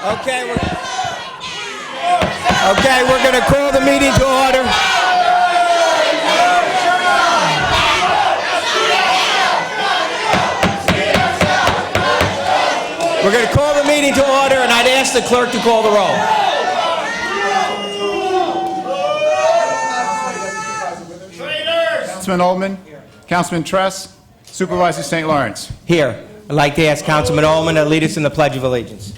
Okay, we're going to call the meeting to order. We're going to call the meeting to order, and I'd ask the clerk to call the roll. Councilman Ullman, Councilman Tress, Supervisor St. Lawrence. Here, I'd like to ask Councilman Ullman to lead us in the Pledge of Allegiance.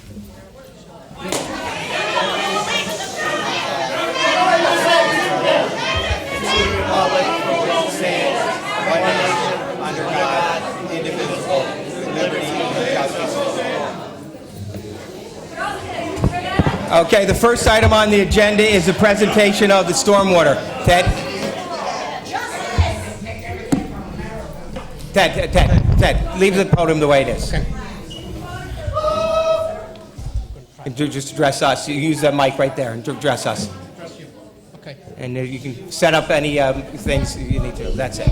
Okay, the first item on the agenda is the presentation of the stormwater. Ted, leave the podium the way it is. Okay. And just address us. You use that mic right there and address us. Address you. Okay. And you can set up any things you need to. That's it.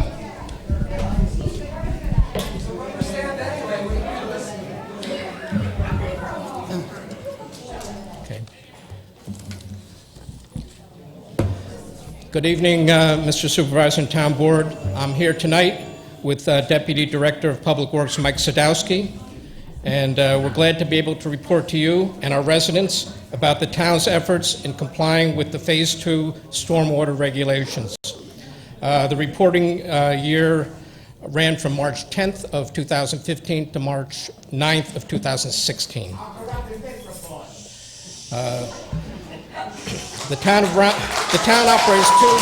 Okay. Good evening, Mr. Supervisor and Town Board. I'm here tonight with Deputy Director of Public Works, Mike Sadowski, and we're glad to be able to report to you and our residents about the town's efforts in complying with the Phase 2 stormwater regulations. The reporting year ran from March 10th of 2015 to March 9th of 2016. The town operates two.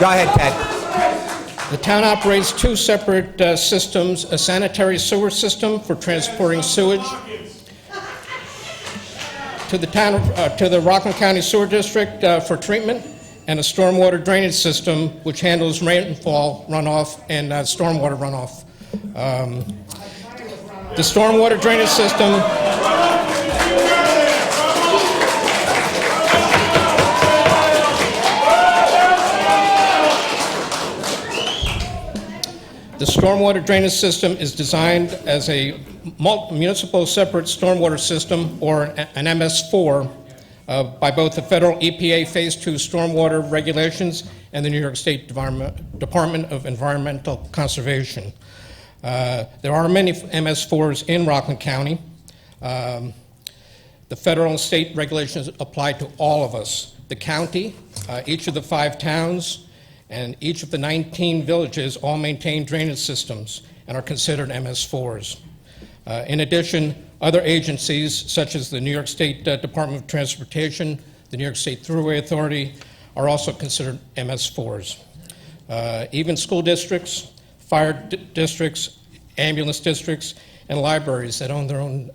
Go ahead, Ted. The town operates two separate systems: a sanitary sewer system for transporting sewage to the Rockland County Sewer District for treatment, and a stormwater drainage system which handles rainfall runoff and stormwater runoff. The stormwater drainage system is designed as a municipal separate stormwater system, or an MS4, by both the federal EPA Phase 2 stormwater regulations and the New York State Department of Environmental Conservation. There are many MS4s in Rockland County. The federal and state regulations apply to all of us. The county, each of the 5 towns, and each of the 19 villages all maintain drainage systems and are considered MS4s. In addition, other agencies, such as the New York State Department of Transportation, the New York State Thruway Authority, are also considered MS4s. Even school districts, fire districts, ambulance districts, and libraries that own their own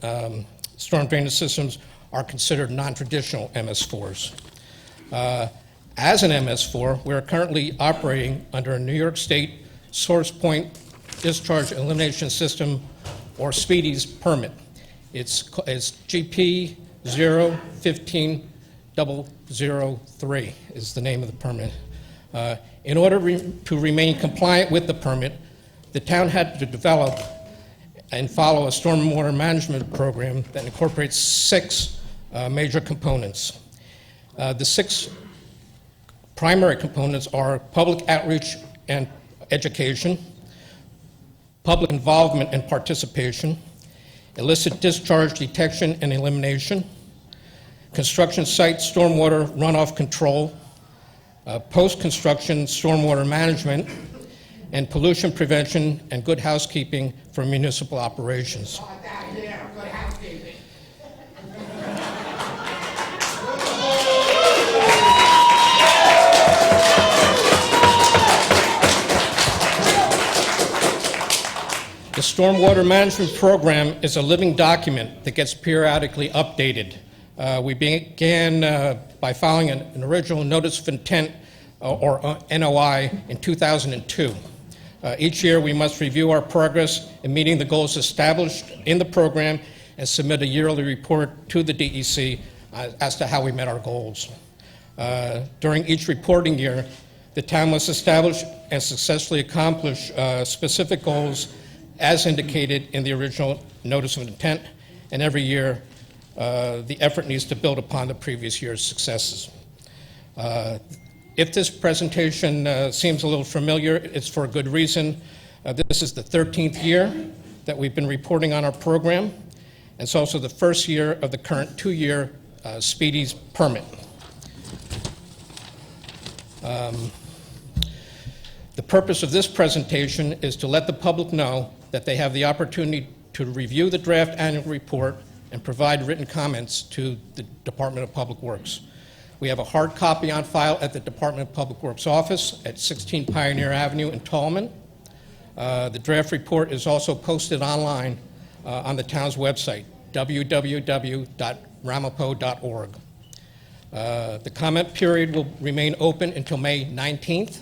storm drainage systems are considered non-traditional MS4s. As an MS4, we are currently operating under a New York State Source Point Discharge Elimination System, or SPEEDIES permit. It's GP 015003 is the name of the permit. In order to remain compliant with the permit, the town had to develop and follow a stormwater management program that incorporates 6 major components. The 6 primary components are public outreach and education, public involvement and participation, illicit discharge detection and elimination, construction site stormwater runoff control, post-construction stormwater management, and pollution prevention and good housekeeping for municipal operations. The Stormwater Management Program is a living document that gets periodically updated. We began by filing an original Notice of Intent, or NOI, in 2002. Each year, we must review our progress in meeting the goals established in the program and submit a yearly report to the DEC as to how we met our goals. During each reporting year, The town must establish and successfully accomplish specific goals as indicated in the original notice of intent, and every year the effort needs to build upon the previous year's successes. If this presentation seems a little familiar, it's for a good reason. This is the 13th year that we've been reporting on our program. It's also the first year of the current 2-year Speedies permit. The purpose of this presentation is to let the public know that they have the opportunity to review the draft annual report and provide written comments to the Department of Public Works. We have a hard copy on file at the Department of Public Works office at 16 Pioneer Avenue in Tallman. The draft report is also posted online on the town's website, www.ramapo.org. The comment period will remain open until May 19th.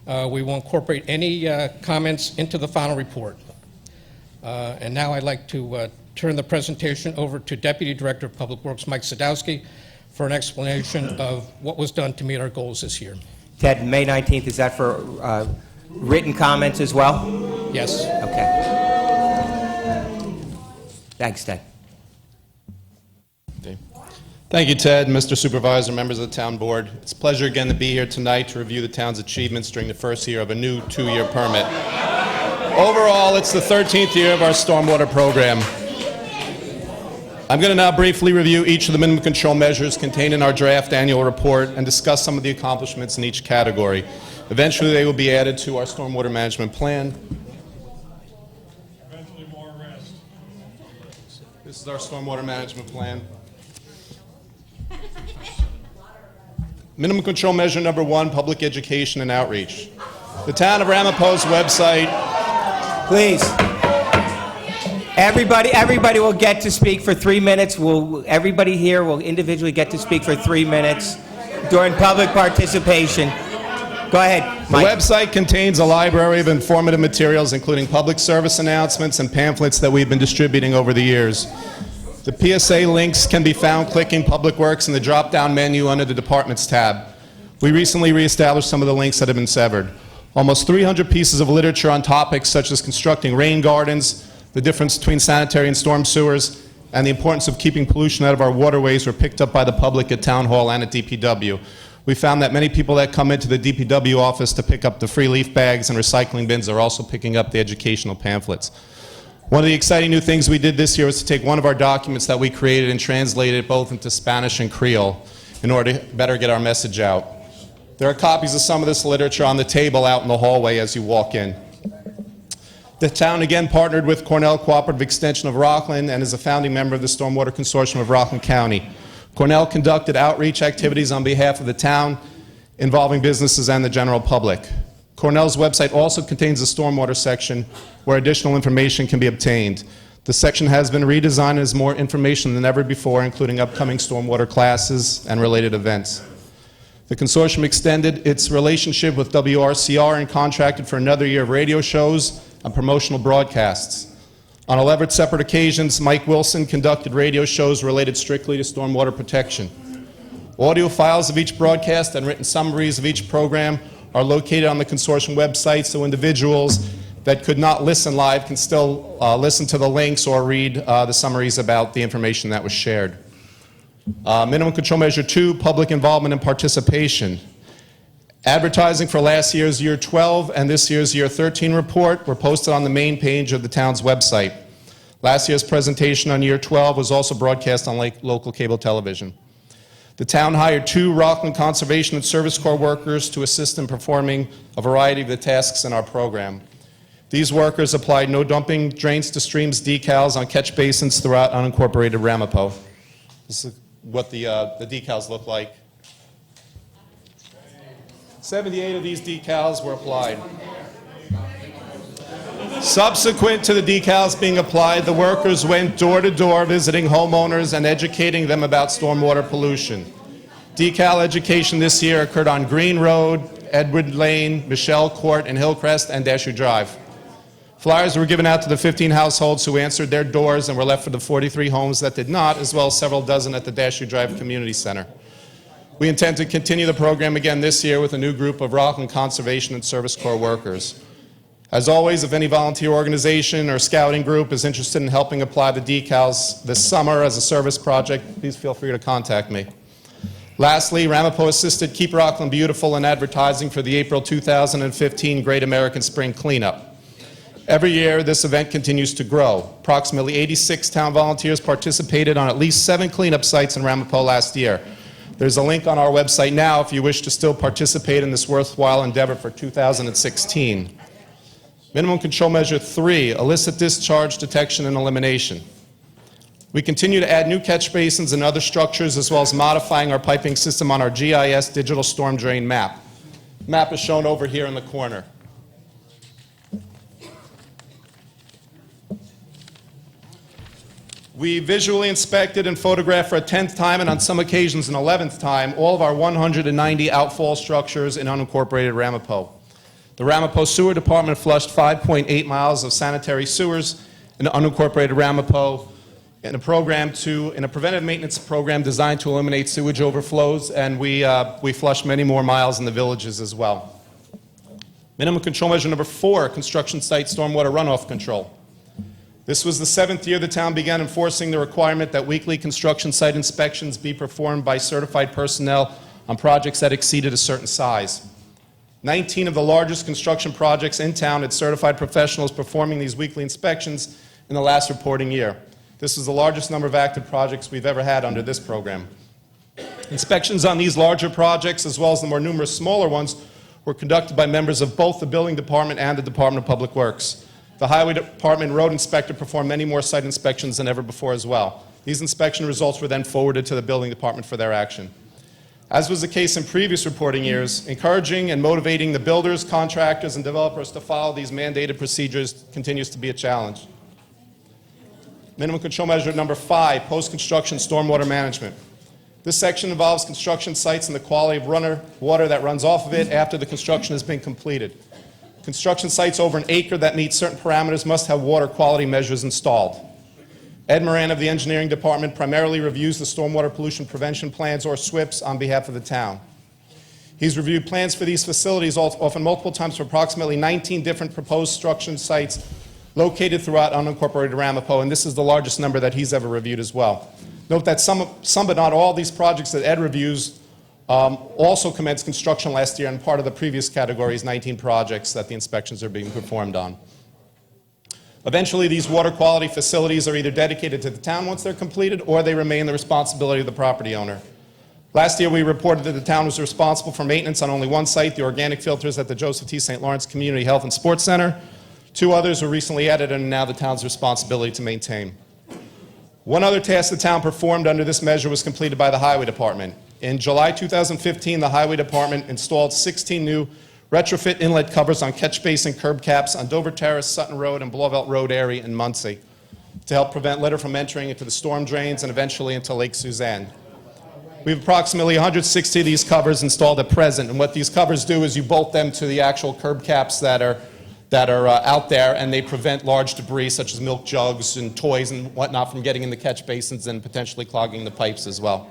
We will incorporate any comments into the final report. And now I'd like to turn the presentation over to Deputy Director of Public Works, Mike Sadowski, for an explanation of what was done to meet our goals this year. Ted, May 19th, is that for written comments as well? Yes. Okay. Thanks, Ted. Thank you, Ted, Mr. Supervisor, members of the Town Board. It's a pleasure again to be here tonight to review the town's achievements during the first year of a new 2-year permit. Overall, it's the 13th year of our stormwater program. I'm going to now briefly review each of the minimum control measures contained in our draft annual report and discuss some of the accomplishments in each category. Eventually, they will be added to our stormwater management plan. Eventually more rest. This is our stormwater management plan. Minimum control measure number 1, public education and outreach. The town of Ramapo's website. Please. Everybody will get to speak for 3 minutes. Everybody here will individually get to speak for 3 minutes during public participation. Go ahead, Mike. The website contains a library of informative materials, including public service announcements and pamphlets that we've been distributing over the years. The PSA links can be found clicking Public Works in the drop-down menu under the Departments tab. We recently reestablished some of the links that have been severed. Almost 300 pieces of literature on topics such as constructing rain gardens, the difference between sanitary and storm sewers, and the importance of keeping pollution out of our waterways were picked up by the public at Town Hall and at DPW. We found that many people that come into the DPW office to pick up the free leaf bags and recycling bins are also picking up the educational pamphlets. One of the exciting new things we did this year was to take one of our documents that we created and translate it both into Spanish and Creole in order to better get our message out. There are copies of some of this literature on the table out in the hallway as you walk in. The town again partnered with Cornell Cooperative Extension of Rockland and is a founding member of the Stormwater Consortium of Rockland County. Cornell conducted outreach activities on behalf of the town involving businesses and the general public. Cornell's website also contains a stormwater section where additional information can be obtained. The section has been redesigned and has more information than ever before, including upcoming stormwater classes and related events. The consortium extended its relationship with WRCR and contracted for another year of radio shows and promotional broadcasts. On 11 separate occasions, Mike Wilson conducted radio shows related strictly to stormwater protection. Audio files of each broadcast and written summaries of each program are located on the consortium website, so individuals that could not listen live can still listen to the links or read the summaries about the information that was shared. Minimum control measure 2, public involvement and participation. Advertising for last year's year 12 and this year's year 13 report were posted on the main page of the town's website. Last year's presentation on year 12 was also broadcast on local cable television. The town hired 2 Rockland Conservation and Service Corps workers to assist in performing a variety of the tasks in our program. These workers applied no dumping drains to streams decals on catch basins throughout unincorporated Ramapo. This is what the decals look like. 78 of these decals were applied. Subsequent to the decals being applied, the workers went door to door visiting homeowners and educating them about stormwater pollution. Decal education this year occurred on Green Road, Edward Lane, Michelle Court, and Hillcrest, and Dasher Drive. Flyers were given out to the 15 households who answered their doors and were left for the 43 homes that did not, as well as several dozen at the Dasher Drive Community Center. We intend to continue the program again this year with a new group of Rockland Conservation and Service Corps workers. As always, if any volunteer organization or scouting group is interested in helping apply the decals this summer as a service project, please feel free to contact me. Lastly, Ramapo assisted Keep Rockland Beautiful in advertising for the April 2015 Great American Spring Cleanup. Every year, this event continues to grow. Approximately 86 town volunteers participated on at least 7 cleanup sites in Ramapo last year. There's a link on our website now if you wish to still participate in this worthwhile endeavor for 2016. Minimum Control Measure 3, illicit discharge detection and elimination. We continue to add new catch basins and other structures, as well as modifying our piping system on our GIS digital storm drain map. The map is shown over here in the corner. We visually inspected and photographed for a 10th time, and on some occasions an 11th time, all of our 190 outfall structures in unincorporated Ramapo. The Ramapo Sewer Department flushed 5.8 miles of sanitary sewers in unincorporated Ramapo in a preventive maintenance program designed to eliminate sewage overflows, and we flushed many more miles in the villages as well. Minimum Control Measure number 4, construction site stormwater runoff control. This was the 7th year the town began enforcing the requirement that weekly construction site inspections be performed by certified personnel on projects that exceeded a certain size. 19 of the largest construction projects in town had certified professionals performing these weekly inspections in the last reporting year. This is the largest number of active projects we've ever had under this program. Inspections on these larger projects, as well as the more numerous smaller ones, were conducted by members of both the Building Department and the Department of Public Works. The Highway Department road inspector performed many more site inspections than ever before as well. These inspection results were then forwarded to the Building Department for their action. As was the case in previous reporting years, encouraging and motivating the builders, contractors, and developers to follow these mandated procedures continues to be a challenge. Minimum Control Measure number 5, post-construction stormwater management. This section involves construction sites and the quality of water that runs off of it after the construction has been completed. Construction sites over an acre that meet certain parameters must have water quality measures installed. Ed Moran of the Engineering Department primarily reviews the stormwater pollution prevention plans, or SWIPs, on behalf of the town. He's reviewed plans for these facilities often multiple times for approximately 19 different proposed construction sites located throughout unincorporated Ramapo, and this is the largest number that he's ever reviewed as well. Note that some but not all these projects that Ed reviews also commenced construction last year, and part of the previous categories, 19 projects that the inspections are being performed on. Eventually, these water quality facilities are either dedicated to the town once they're completed, or they remain the responsibility of the property owner. Last year, we reported that the town was responsible for maintenance on only one site, the organic filters at the Joseph T. St. Lawrence Community Health and Sports Center. 2 others were recently added and are now the town's responsibility to maintain. One other task the town performed under this measure was completed by the Highway Department. In July 2015, the Highway Department installed 16 new retrofit inlet covers on catch basin curb caps on Dover Terrace, Sutton Road, and Blauvelt Road area in Muncie to help prevent litter from entering into the storm drains and eventually into Lake Suzanne. We have approximately 160 of these covers installed at present, and what these covers do is you bolt them to the actual curb caps that are out there, and they prevent large debris such as milk jugs and toys and whatnot from getting in the catch basins and potentially clogging the pipes as well.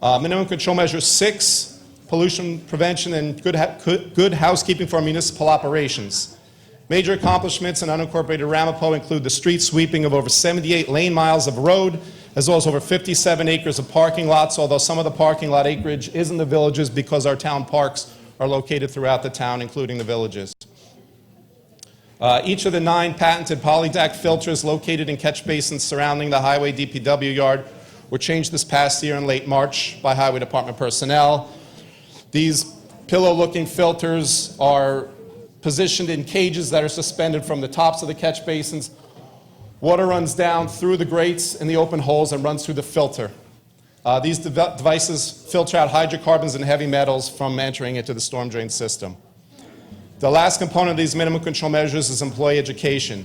Minimum Control Measure 6, pollution prevention and good housekeeping for municipal operations. Major accomplishments in unincorporated Ramapo include the street sweeping of over 78 lane miles of road, as well as over 57 acres of parking lots, although some of the parking lot acreage is in the villages because our town parks are located throughout the town, including the villages. Each of the 9 patented Polydac filters located in catch basins surrounding the Highway DPW yard were changed this past year in late March by Highway Department personnel. These pillow-looking filters are positioned in cages that are suspended from the tops of the catch basins. Water runs down through the grates in the open holes and runs through the filter. These devices filter out hydrocarbons and heavy metals from entering into the storm drain system. The last component of these minimum control measures is employee education.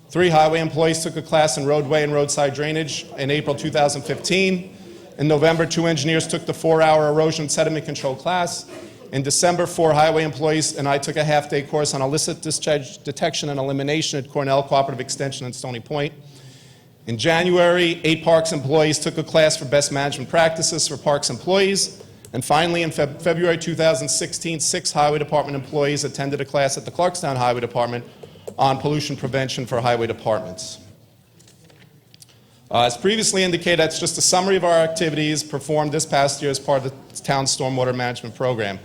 3 highway employees took a class in roadway and roadside drainage in April 2015. In November, 2 engineers took the 4-hour erosion and sediment control class. In December, 4 highway employees and I took a half-day course on illicit discharge detection and elimination at Cornell Cooperative Extension in Stony Point. In January, 8 Parks employees took a class for best management practices for Parks employees. And finally, in February 2016, 6 Highway Department employees attended a class at the Clarkstown Highway Department on pollution prevention for highway departments. As previously indicated, that's just a summary of our activities performed this past year as part of the town's stormwater management program.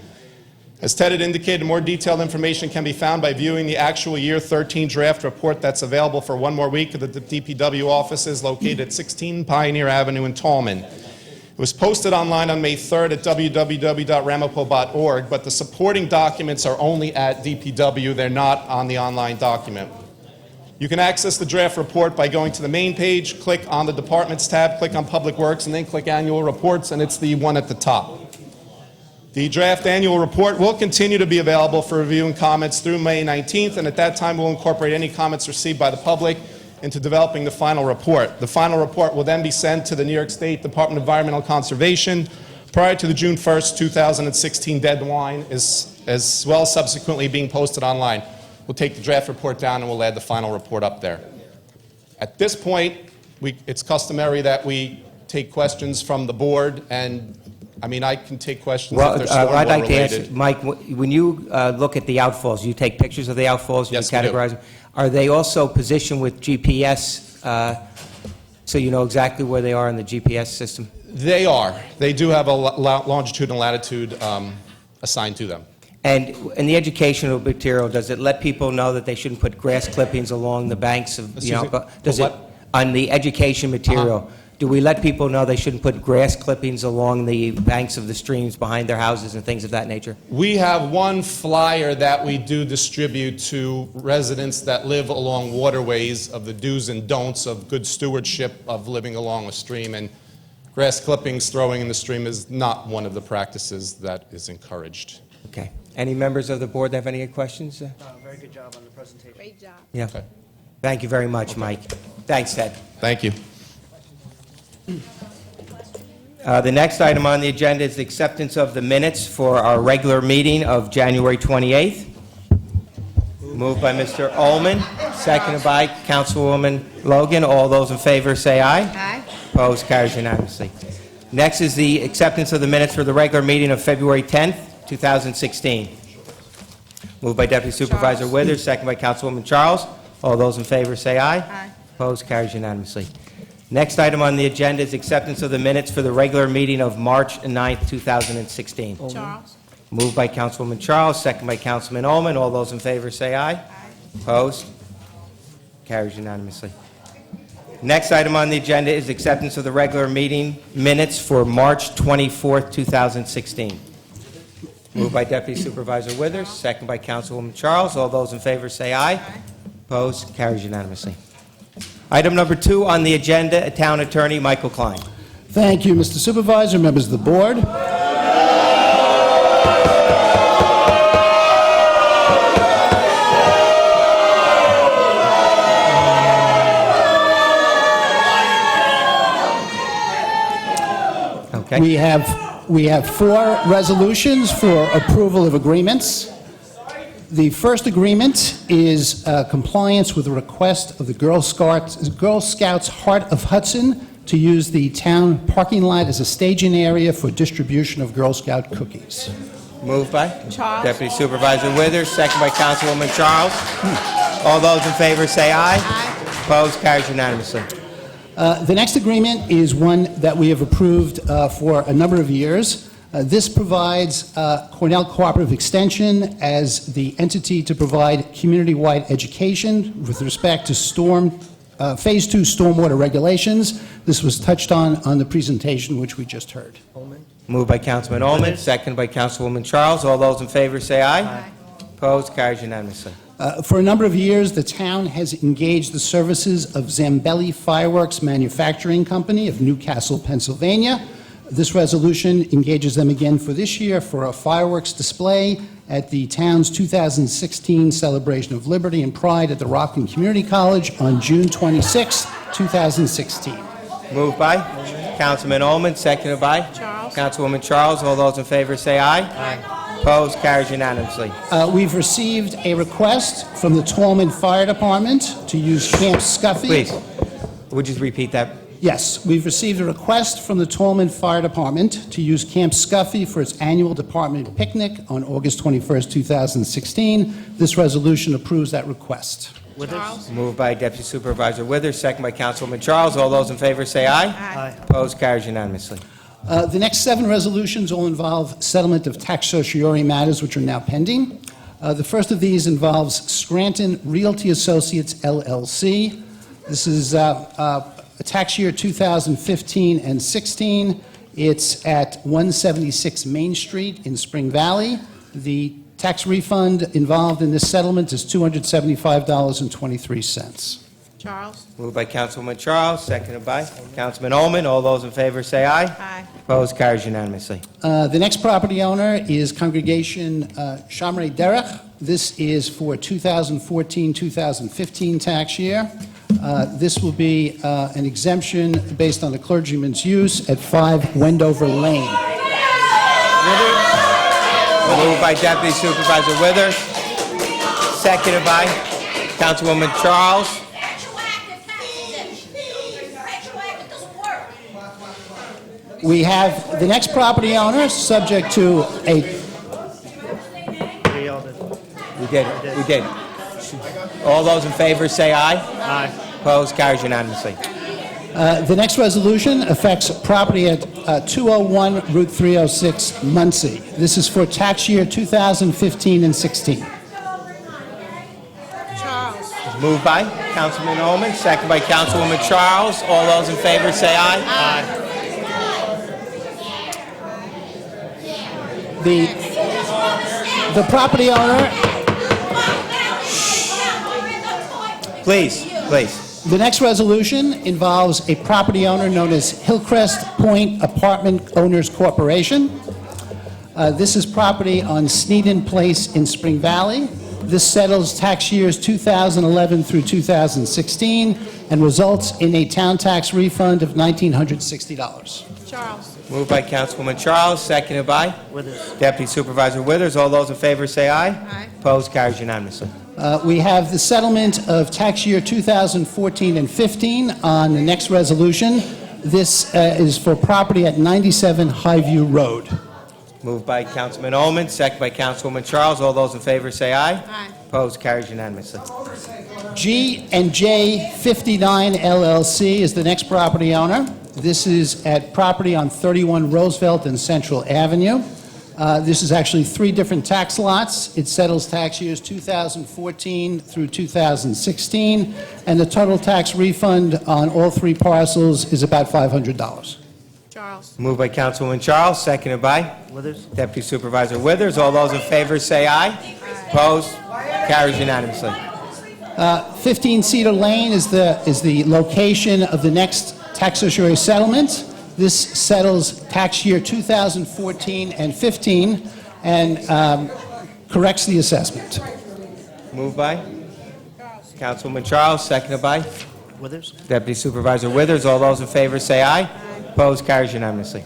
As Ted had indicated, more detailed information can be found by viewing the actual year 13 draft report that's available for one more week at the DPW offices located at 16 Pioneer Avenue in Tallman. It was posted online on May 3rd at www.ramapo.org, but the supporting documents are only at DPW. They're not on the online document. You can access the draft report by going to the main page, click on the Departments tab, click on Public Works, and then click Annual Reports, and it's the one at the top. The draft annual report will continue to be available for review and comments through May 19th, and at that time we'll incorporate any comments received by the public into developing the final report. The final report will then be sent to the New York State Department of Environmental Conservation prior to the June 1st, 2016 deadline, as well as subsequently being posted online. We'll take the draft report down and we'll add the final report up there. At this point, it's customary that we take questions from the board, and I can take questions if they're stormwater I'd like to related. ask, Mike, when you look at the outfalls, you take pictures of the outfalls, you Yes, we do. categorize them. Are they also positioned with GPS, so you know exactly where they are in the GPS system? They are. They do have a longitude and latitude assigned to them. And in the educational material, does it let people know that they shouldn't put grass clippings along the banks of, Excuse me? does it, What? on the education material, do we let people know they shouldn't put grass clippings along the banks of the streams behind their houses and things of that nature? We have one flyer that we do distribute to residents that live along waterways of the do's and don'ts of good stewardship of living along a stream, and grass clippings throwing in the stream is not one of the practices that is encouraged. Okay. Any members of the board have any questions? Very good job on the presentation. Great job. Yeah. Okay. Thank you very much, Mike. Thanks, Ted. Thank you. The next item on the agenda is the acceptance of the minutes for our regular meeting of January 28th. Moved by Mr. Ullman, seconded by Councilwoman Logan. All those in favor say aye. Aye. Opposed, carries unanimously. Next is the acceptance of the minutes for the regular meeting of February 10th, 2016. Moved by Deputy Supervisor Charles. Withers, seconded by Councilwoman Charles. All those in favor say aye. Aye. Opposed, carries unanimously. Next item on the agenda is acceptance of the minutes for the regular meeting of March 9th, 2016. Charles. Moved by Councilwoman Charles, second by Councilman Ullman. All those in favor say aye. Aye. Opposed? Carries unanimously. Next item on the agenda is acceptance of the regular meeting minutes for March 24th, 2016. Moved by Deputy Supervisor Withers, second by Councilwoman Charles. All those in favor say aye. Opposed? Carries unanimously. Item number 2 on the agenda, Town Attorney Michael Klein. Thank you, Mr. Supervisor, members of the board. Okay. We have 4 resolutions for approval of agreements. The first agreement is compliance with the request of the Girl Scouts Heart of Hudson to use the town parking lot as a staging area for distribution of Girl Scout cookies. Moved by? Charles. Deputy Supervisor Withers, second by Councilwoman Charles. All those in favor say aye. Aye. Opposed, carries unanimously. The next agreement is one that we have approved for a number of years. This provides Cornell Cooperative Extension as the entity to provide community-wide education with respect to Phase 2 stormwater regulations. This was touched on the presentation which we just heard. Moved by Councilman Ullman, second by Councilwoman Charles. All those in favor say aye. Aye. Opposed, carries unanimously. For a number of years, the town has engaged the services of Zambelli Fireworks Manufacturing Company of Newcastle, Pennsylvania. This resolution engages them again for this year for a fireworks display at the town's 2016 Celebration of Liberty and Pride at the Rockland Community College on June 26, 2016. Moved by Councilman Ullman, seconded by Charles. Councilwoman Charles. All those in favor say aye. Aye. Opposed, carries unanimously. We've received a request from the Tallman Fire Department to use Camp Scuffy. Please. Would you repeat that? Yes, we've received a request from the Tallman Fire Department to use Camp Scuffy for its annual department picnic on August 21st, 2016. This resolution approves that request. Moved by Deputy Supervisor Withers, second by Councilwoman Charles. All those in favor say aye. Aye. Opposed, carries unanimously. The next 7 resolutions all involve settlement of tax certiorari matters which are now pending. The first of these involves Scranton Realty Associates, LLC. This is a tax year 2015 and 16. It's at 176 Main Street in Spring Valley. The tax refund involved in this settlement is $275.23. Charles? Moved by Councilwoman Charles, seconded by Councilman Ullman. All those in favor say aye. Aye. Opposed, carries unanimously. The next property owner is Congregation Shamrei Derech. This is for 2014-2015 tax year. This will be an exemption based on the clergyman's use at 5 Wendover Lane. Moved by Deputy Supervisor Withers, seconded by Councilwoman Charles. Retroactive doesn't work. We have the next property owner, subject to a... We did. All those in favor say aye. Aye. Opposed, carries unanimously. The next resolution affects property at 201 Route 306, Muncie. This is for tax year 2015 and 16. Charles? Moved by Councilman Ullman, seconded by Councilwoman Charles. All those in favor say aye. Aye. The property owner... Please. The next resolution involves a property owner known as Hillcrest Point Apartment Owners Corporation. This is property on Sneeden Place in Spring Valley. This settles tax years 2011 through 2016 and results in a town tax refund of $1,960. Charles? Moved by Councilwoman Charles, seconded by Deputy Supervisor Withers. All those in favor say aye. Aye. Opposed, carries unanimously. We have the settlement of tax year 2014 and 15 on the next resolution. This is for property at 97 Highview Road. Moved by Councilman Ullman, seconded by Councilwoman Charles. All those in favor say aye. Aye. Opposed, carries unanimously. G&J 59 LLC is the next property owner. This is at property on 31 Roosevelt and Central Avenue. This is actually 3 different tax lots. It settles tax years 2014 through 2016, and the total tax refund on all 3 parcels is about $500. Charles? Moved by Councilwoman Charles, seconded by Deputy Supervisor Withers. All those in favor say aye. Opposed, carries unanimously. 15 Cedar Lane is the location of the next tax certiorari settlement. This settles tax year 2014 and 15 and corrects the assessment. Moved by Councilwoman Charles, seconded by Deputy Supervisor Withers. All those in favor say aye. Opposed, carries unanimously.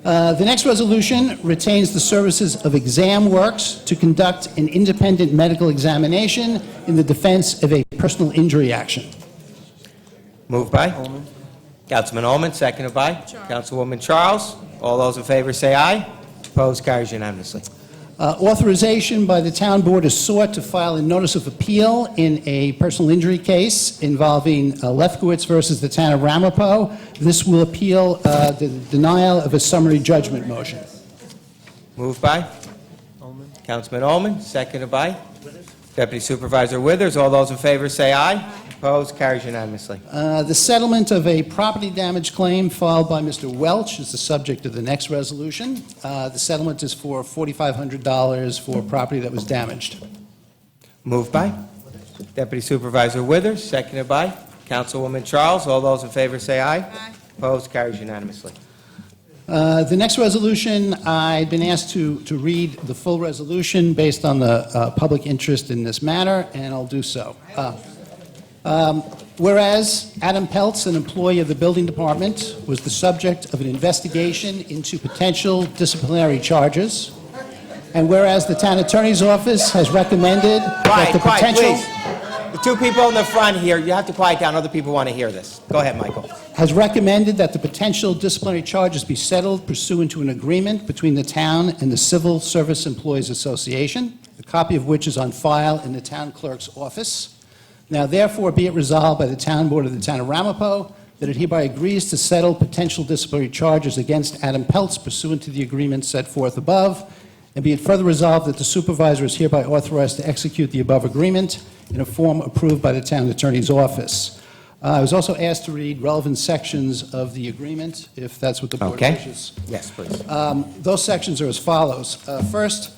The next resolution retains the services of Exam Works to conduct an independent medical examination in the defense of a personal injury action. Moved by Councilman Ullman, seconded by Councilwoman Charles. All those in favor say aye. Opposed, carries unanimously. Authorization by the town board is sought to file a notice of appeal in a personal injury case involving Lefkowitz versus the town of Ramapo. This will appeal the denial of a summary judgment motion. Moved by Councilman Ullman, seconded by Deputy Supervisor Withers. All those in favor say aye. Opposed, carries unanimously. The settlement of a property damage claim filed by Mr. Welch is the subject of the next resolution. The settlement is for $4,500 for property that was damaged. Moved by Deputy Supervisor Withers, seconded by Councilwoman Charles. All those in favor say aye. Aye. Opposed, carries unanimously. The next resolution, I've been asked to read the full resolution based on the public interest in this matter, and I'll do so. Whereas Adam Peltz, an employee of the building department, was the subject of an investigation into potential disciplinary charges, and whereas the town attorney's office has recommended that the potential... The two people in the front here, you have to quiet down. Other people want to hear this. Go ahead, Michael. Has recommended that the potential disciplinary charges be settled pursuant to an agreement between the town and the Civil Service Employees Association, a copy of which is on file in the town clerk's office. Now therefore be it resolved by the town board of the town of Ramapo that it hereby agrees to settle potential disciplinary charges against Adam Peltz pursuant to the agreement set forth above, and be it further resolved that the supervisor is hereby authorized to execute the above agreement in a form approved by the town attorney's office. I was also asked to read relevant sections of the agreement, if that's what the board Okay. wishes. Yes, please. Those sections are as follows. First,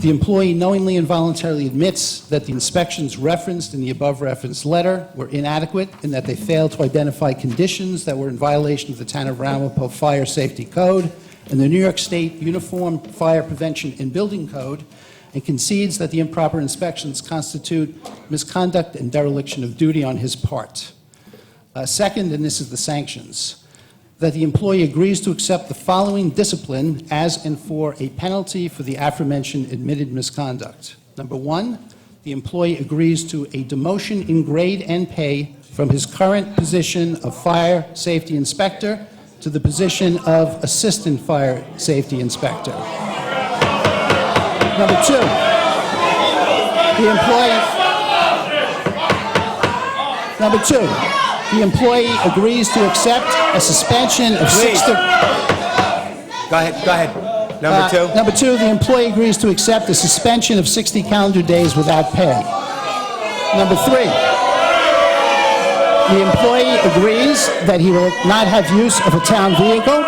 the employee knowingly and voluntarily admits that the inspections referenced in the above referenced letter were inadequate and that they failed to identify conditions that were in violation of the Town of Ramapo Fire Safety Code and the New York State Uniform Fire Prevention and Building Code, and concedes that the improper inspections constitute misconduct and dereliction of duty on his part. Second, and this is the sanctions, that the employee agrees to accept the following discipline as and for a penalty for the aforementioned admitted misconduct. Number one, the employee agrees to a demotion in grade and pay from his current position of fire safety inspector to the position of assistant fire safety inspector. Number two, the employee agrees to accept a suspension of Please. Go ahead. Number two. Number two, the employee agrees to accept a suspension of 60 calendar days without pay. Number three, the employee agrees that he will not have use of a town vehicle.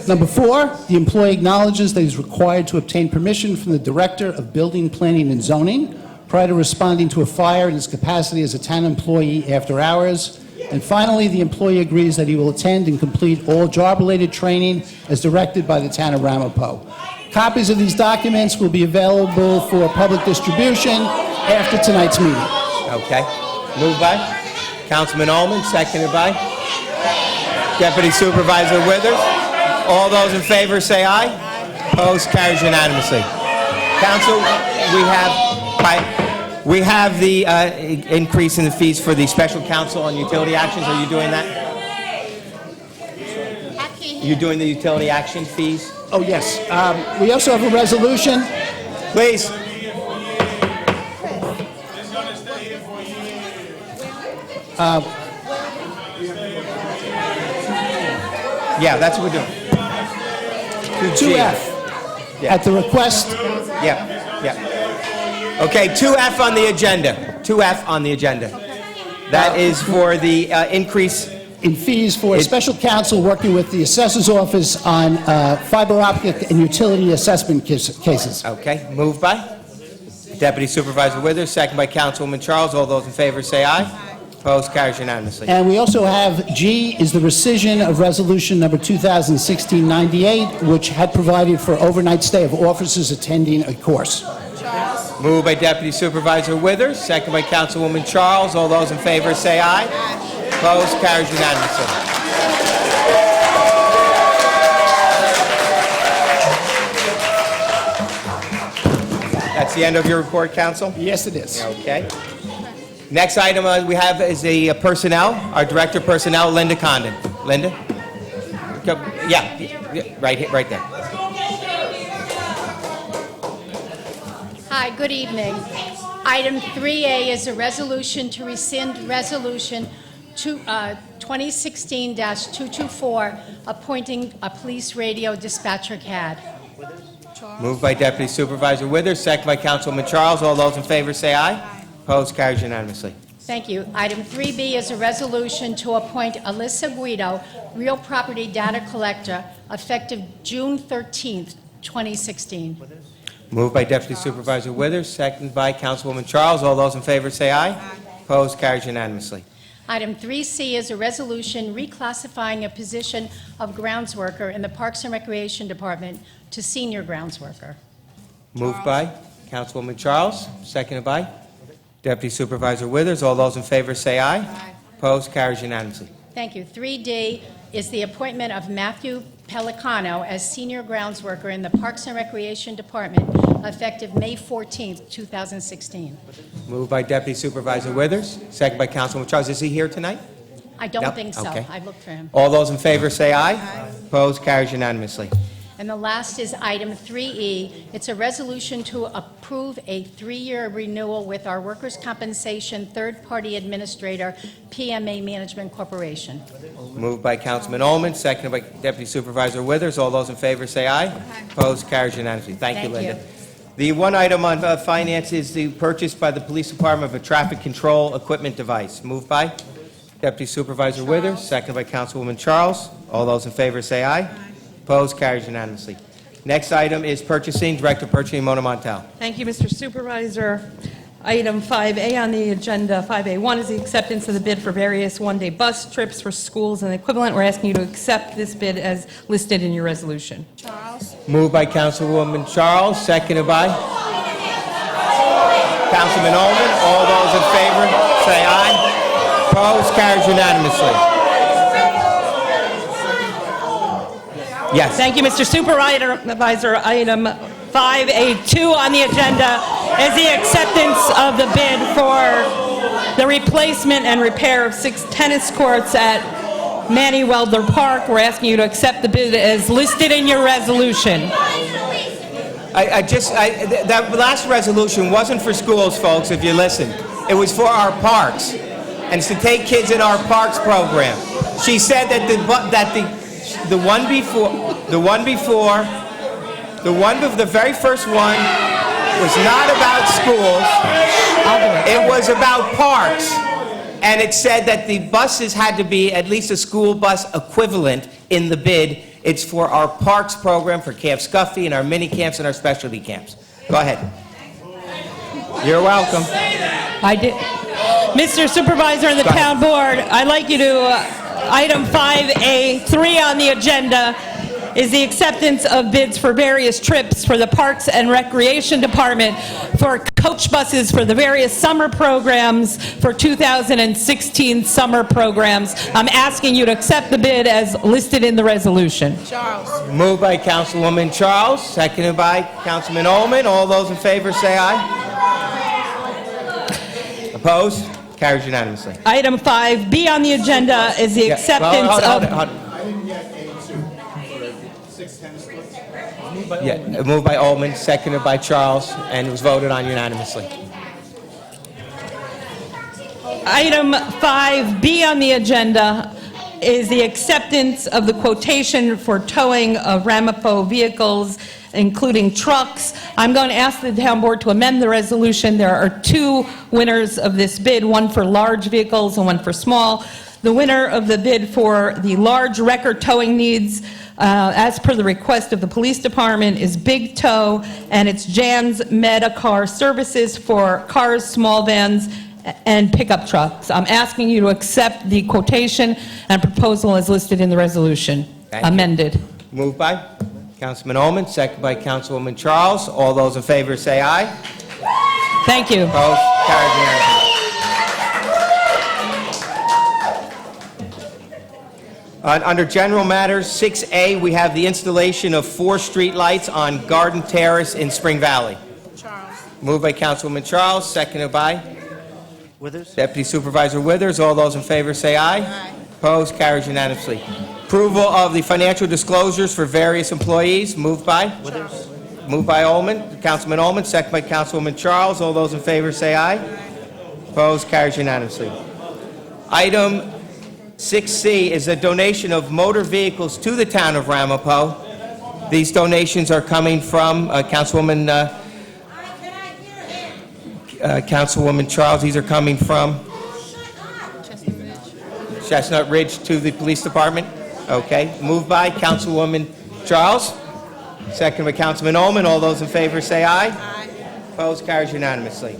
Number four, the employee acknowledges that he's required to obtain permission from the Director of Building, Planning, and Zoning prior to responding to a fire in his capacity as a town employee after hours. And finally, the employee agrees that he will attend and complete all job-related training as directed by the town of Ramapo. Copies of these documents will be available for public distribution after tonight's meeting. Okay. Moved by Councilman Ullman, seconded by Deputy Supervisor Withers. All those in favor say aye. Opposed, carries unanimously. Council, we have the increase in the fees for the special counsel on utility actions. Are you doing that? You doing the utility action fees? Oh, yes. We also have a resolution. Please. Yeah, that's what we're doing. 2F. Yeah. At the request, Yeah. Okay, 2F on the agenda. 2F on the agenda. That is for the increase. in fees for special counsel working with the assessor's office on fiber optic and utility assessment cases. Okay, moved by Deputy Supervisor Withers, second by Councilwoman Charles. All those in favor say aye. Opposed, carries unanimously. And we also have G is the rescission of resolution number 2016-98, which had provided for overnight stay of officers attending a course. Moved by Deputy Supervisor Withers, second by Councilwoman Charles. All those in favor say aye. Opposed, carries unanimously. That's the end of your report, Council? Yes, it is. Okay. Next item we have is the personnel, our Director of Personnel, Linda Condon. Linda? Yeah, right there. Hi, good evening. Item 3A is a resolution to rescind Resolution 2016-224, appointing a police radio dispatcher CAD. Moved by Deputy Supervisor Withers, second by Councilwoman Charles. All those in favor say aye. Opposed, carries unanimously. Thank you. Item 3B is a resolution to appoint Alyssa Guido, real property data collector, effective June 13th, 2016. Moved by Deputy Supervisor Withers, second by Councilwoman Charles. All those in favor say aye. Opposed, carries unanimously. Item 3C is a resolution reclassifying a position of grounds worker in the Parks and Recreation Department to senior grounds worker. Moved by Councilwoman Charles, seconded by Deputy Supervisor Withers. All those in favor say aye. Opposed, carries unanimously. Thank you. 3D is the appointment of Matthew Pelicano as senior grounds worker in the Parks and Recreation Department effective May 14th, 2016. Moved by Deputy Supervisor Withers, second by Councilwoman Charles. Is he here tonight? I don't No? think so. Okay. I looked for him. All those in favor say aye. Opposed? Carries unanimously. And the last is item 3E. It's a resolution to approve a 3-year renewal with our workers' compensation third-party administrator, PMA Management Corporation. Moved by Councilman Ullman, seconded by Deputy Supervisor Withers. All those in favor say aye. Opposed? Carries unanimously. Thank you, Thank you. Linda. The one item on finance is the purchase by the Police Department of a traffic control equipment device. Moved by Deputy Supervisor Withers, seconded by Councilwoman Charles. All those in favor say aye. Opposed? Carries unanimously. Next item is purchasing. Director of Purchasing, Mona Montel. Thank you, Mr. Supervisor. Item 5A on the agenda, 5A1 is the acceptance of the bid for various one-day bus trips for schools and equivalent. We're asking you to accept this bid as listed in your resolution. Charles. Moved by Councilwoman Charles, seconded by Councilman Ullman. All those in favor say aye. Opposed? Carries unanimously. Yes. Thank you, Mr. Supervisor. Item 5A2 on the agenda is the acceptance of the bid for the replacement and repair of 6 tennis courts at Manny Welder Park. We're asking you to accept the bid as listed in your resolution. That last resolution wasn't for schools, folks, if you listen. It was for our parks, and it's to take kids in our parks program. She said that the very first one was not about schools. It was about parks. And it said that the buses had to be at least a school bus equivalent in the bid. It's for our parks program, for Camp Scuffy and our mini camps and our specialty camps. Go ahead. You're welcome. I did. Mr. Supervisor and the Go ahead. town board, I'd like you to, item 5A3 on the agenda is the acceptance of bids for various trips for the Parks and Recreation Department for coach buses for the various summer programs for 2016 summer programs. I'm asking you to accept the bid as listed in the resolution. Charles. Moved by Councilwoman Charles, seconded by Councilman Ullman. All those in favor say aye. Opposed? Carries unanimously. Item 5B on the agenda is the Yeah, acceptance hold of... on. Yeah, moved by Ullman, seconded by Charles, and it was voted on unanimously. Item 5B on the agenda is the acceptance of the quotation for towing of Ramapo vehicles, including trucks. I'm going to ask the town board to amend the resolution. There are 2 winners of this bid, one for large vehicles and one for small. The winner of the bid for the large wrecker towing needs, as per the request of the police department, is Big Tow, and it's Jan's Medicar Services for cars, small vans, and pickup trucks. I'm asking you to accept the quotation and proposal as listed in the resolution, Thank you. amended. Moved by Councilman Ullman, seconded by Councilwoman Charles. All those in favor say aye. Thank you. Opposed? Carries unanimously. Under General Matters, 6A, we have the installation of 4 street lights on Garden Terrace in Spring Valley. Charles. Moved by Councilwoman Charles, seconded by Withers. Deputy Supervisor Withers. All those in favor say aye. Aye. Opposed? Carries unanimously. Approval of the financial disclosures for various employees. Moved by Withers. Moved by Ullman, Councilman Ullman, seconded by Councilwoman Charles. All those in favor say aye. Opposed? Carries unanimously. Item 6C is a donation of motor vehicles to the town of Ramapo. These donations are coming from Councilwoman Charles. These are coming from Chestnut Ridge to the police department. Okay. Moved by Councilwoman Charles, second by Councilman Ullman. All those in favor say aye. Aye. Opposed? Carries unanimously.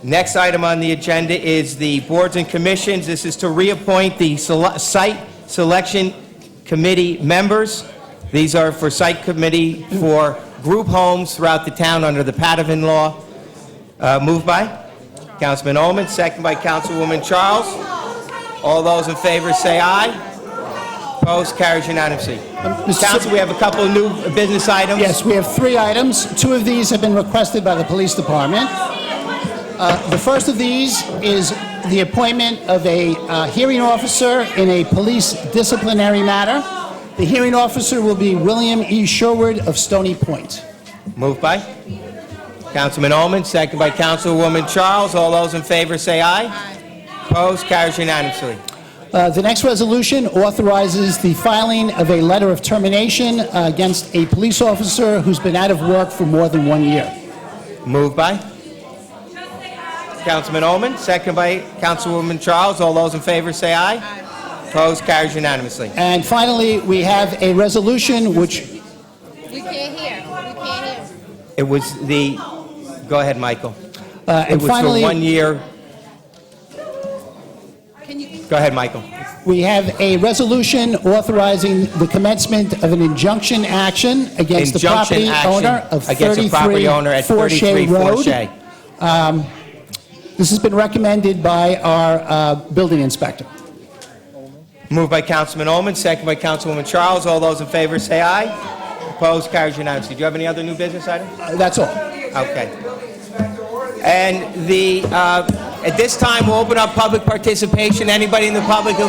Next item on the agenda is the boards and commissions. This is to reappoint the site selection committee members. These are for site committee for group homes throughout the town under the Padavin law. Moved by Councilman Ullman, second by Councilwoman Charles. All those in favor say aye. Opposed, carries unanimously. Mr. Council, we have a couple of new business items. Yes, we have 3 items. 2 of these have been requested by the police department. The first of these is the appointment of a hearing officer in a police disciplinary matter. The hearing officer will be William E. Sherwood of Stony Point. Moved by Councilman Ullman, second by Councilwoman Charles. All those in favor say aye. Opposed, carries unanimously. The next resolution authorizes the filing of a letter of termination against a police officer who's been out of work for more than 1 year. Moved by Councilman Ullman, second by Councilwoman Charles. All those in favor say aye. Opposed, carries unanimously. And finally, we have a resolution which, We can't hear. We can't hear. It was the, go ahead, Michael. It and was for finally, 1 year. Can you? Go ahead, Michael. we have a resolution authorizing the commencement of an injunction action against the Injunction property action owner of against the property 33 owner at Fourchet 33 Road. Fourchet. This has been recommended by our building inspector. Moved by Councilman Ullman, second by Councilwoman Charles. All those in favor say aye. Opposed, carries unanimously. Do you have any other new business items? That's all. Okay. And at this time, we'll open up public participation. Anybody in the public who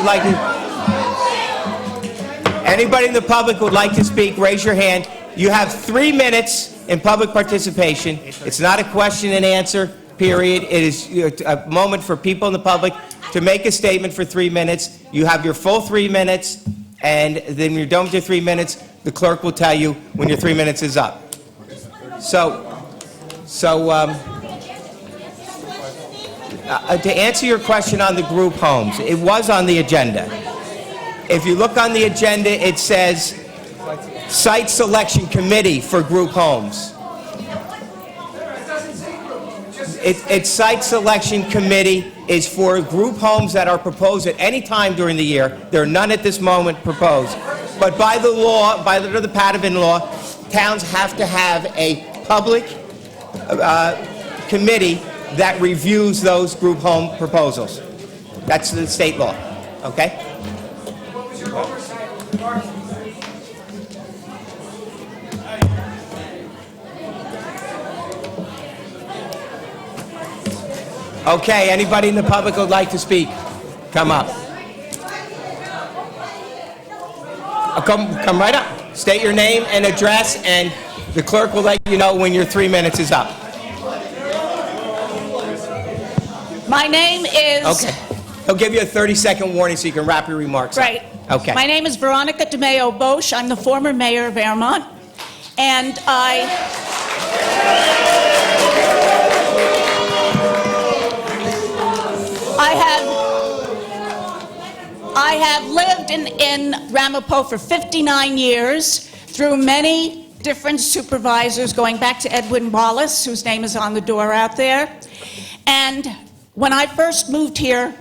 would like to speak, raise your hand. You have 3 minutes in public participation. It's not a question and answer period. It is a moment for people in the public to make a statement for 3 minutes. You have your full 3 minutes, and then when you're done with your 3 minutes, the clerk will tell you when your 3 minutes is up. To answer your question on the group homes, it was on the agenda. If you look on the agenda, it says Site Selection Committee for group homes. Its Site Selection Committee is for group homes that are proposed at any time during the year. There are none at this moment proposed. But by the law, by the Padovan law, towns have to have a public committee that reviews those group home proposals. That's the state law, okay? Okay, anybody in the public who would like to speak, come up. Come right up. State your name and address, and the clerk will let you know when your 3 minutes is up. My name is... Okay. He'll give you a 30-second warning so you can wrap your remarks up. Right. Okay. My name is Veronica DeMeo Bosch. I'm the former mayor of Vermont. And I have lived in Ramapo for 59 years through many different supervisors, going back to Edwin Wallace, whose name is on the door out there. And when I first moved here,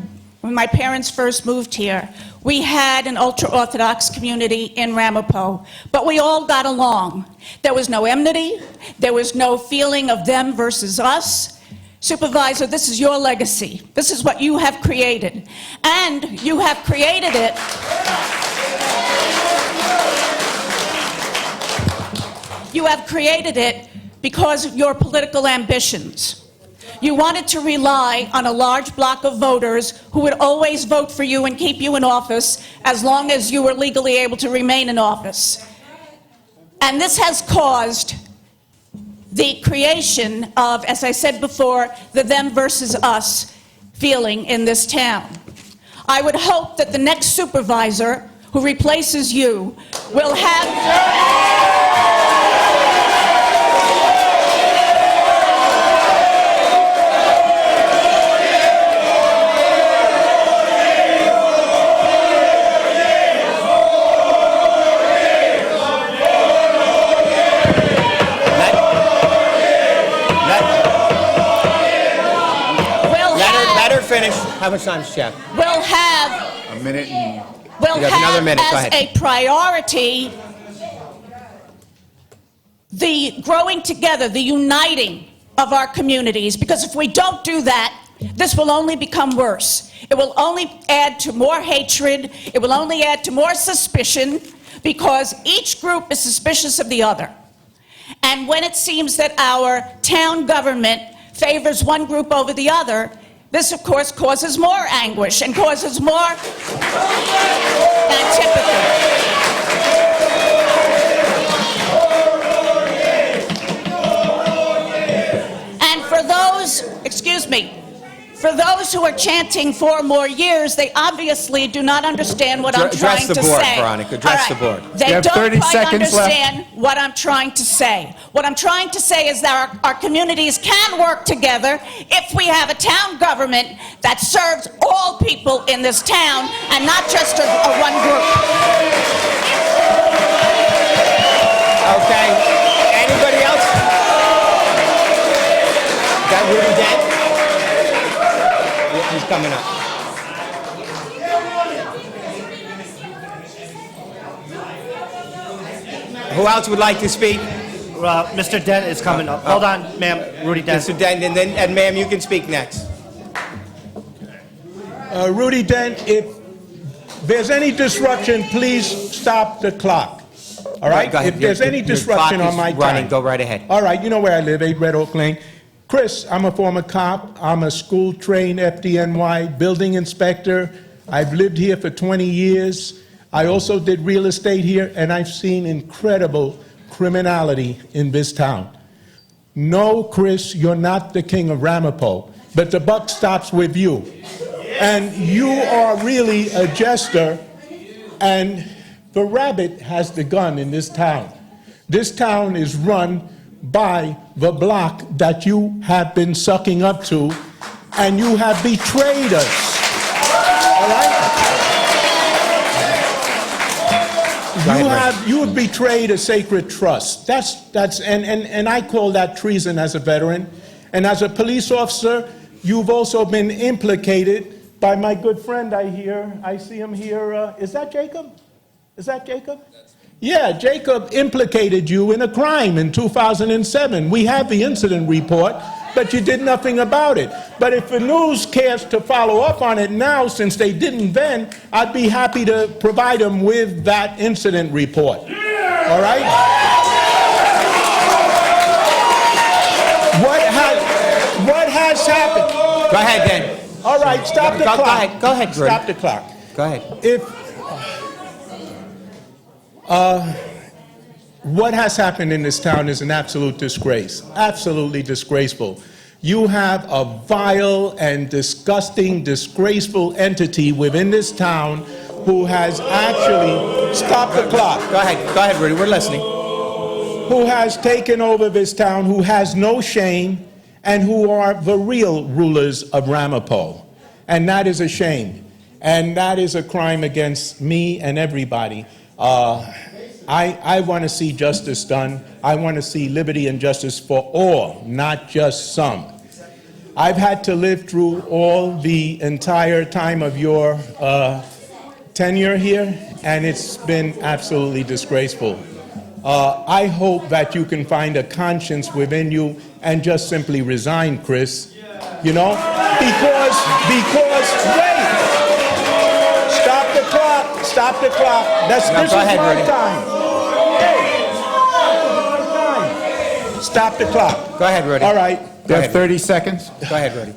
when my parents first moved here, we had an ultra-Orthodox community in Ramapo, but we all got along. There was no enmity. There was no feeling of them versus us. Supervisor, this is your legacy. This is what you have created. And you have created it. You have created it because of your political ambitions. You wanted to rely on a large block of voters who would always vote for you and keep you in office as long as you were legally able to remain in office. And this has caused the creation of, as I said before, the them versus us feeling in this town. I would hope that the next supervisor who replaces you will have... Finish. How much time, Chef? Will have A minute and... will You have another have minute. Go as ahead. a priority the growing together, the uniting of our communities, because if we don't do that, this will only become worse. It will only add to more hatred. It will only add to more suspicion because each group is suspicious of the other. And when it seems that our town government favors one group over the other, this, of course, causes more anguish and causes more antipathy. And for those, excuse me, for those who are chanting 4 more years, they obviously do not understand what I'm trying to say. Address the board, Veronica. Address the board. They You have don't 30 quite seconds left. understand what I'm trying to say. What I'm trying to say is that our communities can work together if we have a town government that serves all people in this town and not just a one group. Okay. Anybody else? Got Rudy Dent? Yeah, he's coming up. Who else would like to speak? Mr. Dent is coming up. Hold on, ma'am. Rudy Dent. Mr. Dent, and ma'am, you can speak next. Rudy Dent, if there's any disruption, please stop the clock. All right? Go ahead. If there's any Your disruption clock on is my running. time. Go right ahead. All right, you know where I live, 8 Red Oak Lane. Chris, I'm a former cop. I'm a school-trained FDNY building inspector. I've lived here for 20 years. I also did real estate here, and I've seen incredible criminality in this town. No, Chris, you're not the king of Ramapo, but the buck stops with you. And you are really a jester, and the rabbit has the gun in this town. This town is run by the block that you have been sucking up to, and you have betrayed us. All right? You have betrayed a sacred trust. And I call that treason as a veteran. And as a police officer, you've also been implicated by my good friend I see him here. Is that Jacob? Is that Jacob? Yeah, Jacob implicated you in a crime in 2007. We have the incident report, but you did nothing about it. But if the news cares to follow up on it now, since they didn't then, I'd be happy to provide them with that incident report. All right? What has happened? Go ahead, then. All right, stop the clock. Go ahead, Rudy. Stop the clock. Go ahead. What has happened in this town is an absolute disgrace. Absolutely disgraceful. You have a vile and disgusting, disgraceful entity within this town who has actually... Stop the clock. Go ahead, Rudy. We're listening. Who has taken over this town, who has no shame, and who are the real rulers of Ramapo. And that is a shame. And that is a crime against me and everybody. I want to see justice done. I want to see liberty and justice for all, not just some. I've had to live through all the entire time of your tenure here, and it's been absolutely disgraceful. I hope that you can find a conscience within you and just simply resign, Chris. You know? Because, wait! Stop the clock. This is my time. Stop the clock. Go ahead, Rudy. All right. You have 30 seconds. Go ahead, Rudy.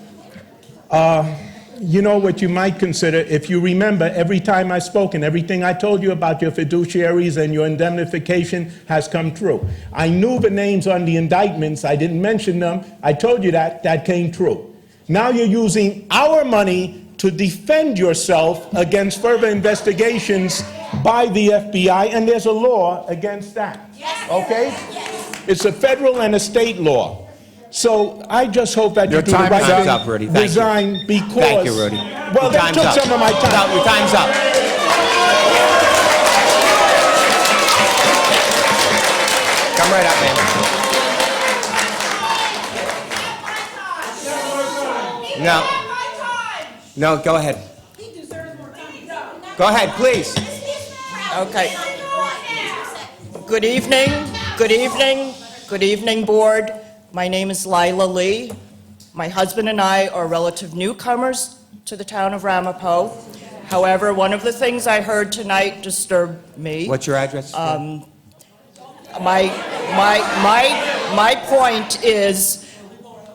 You know what you might consider, if you remember, every time I've spoken, everything I told you about your fiduciaries and your indemnification has come true. I knew the names on the indictments. I didn't mention them. I told you that. That came true. Now you're using our money to defend yourself against further investigations by the FBI, and there's a law against that. Okay? It's a federal and a state law. So I just hope that you do the right thing. Time's up, Rudy. Thank you. Resign because... Thank you, Rudy. Well, they Time's took up. some of my time. No, your time's up. Come right up, man. No, go ahead. Go ahead, please. Okay. Good evening, board. My name is Lila Lee. My husband and I are relative newcomers to the town of Ramapo. However, one of the things I heard tonight disturbed me. What's your address? My point is,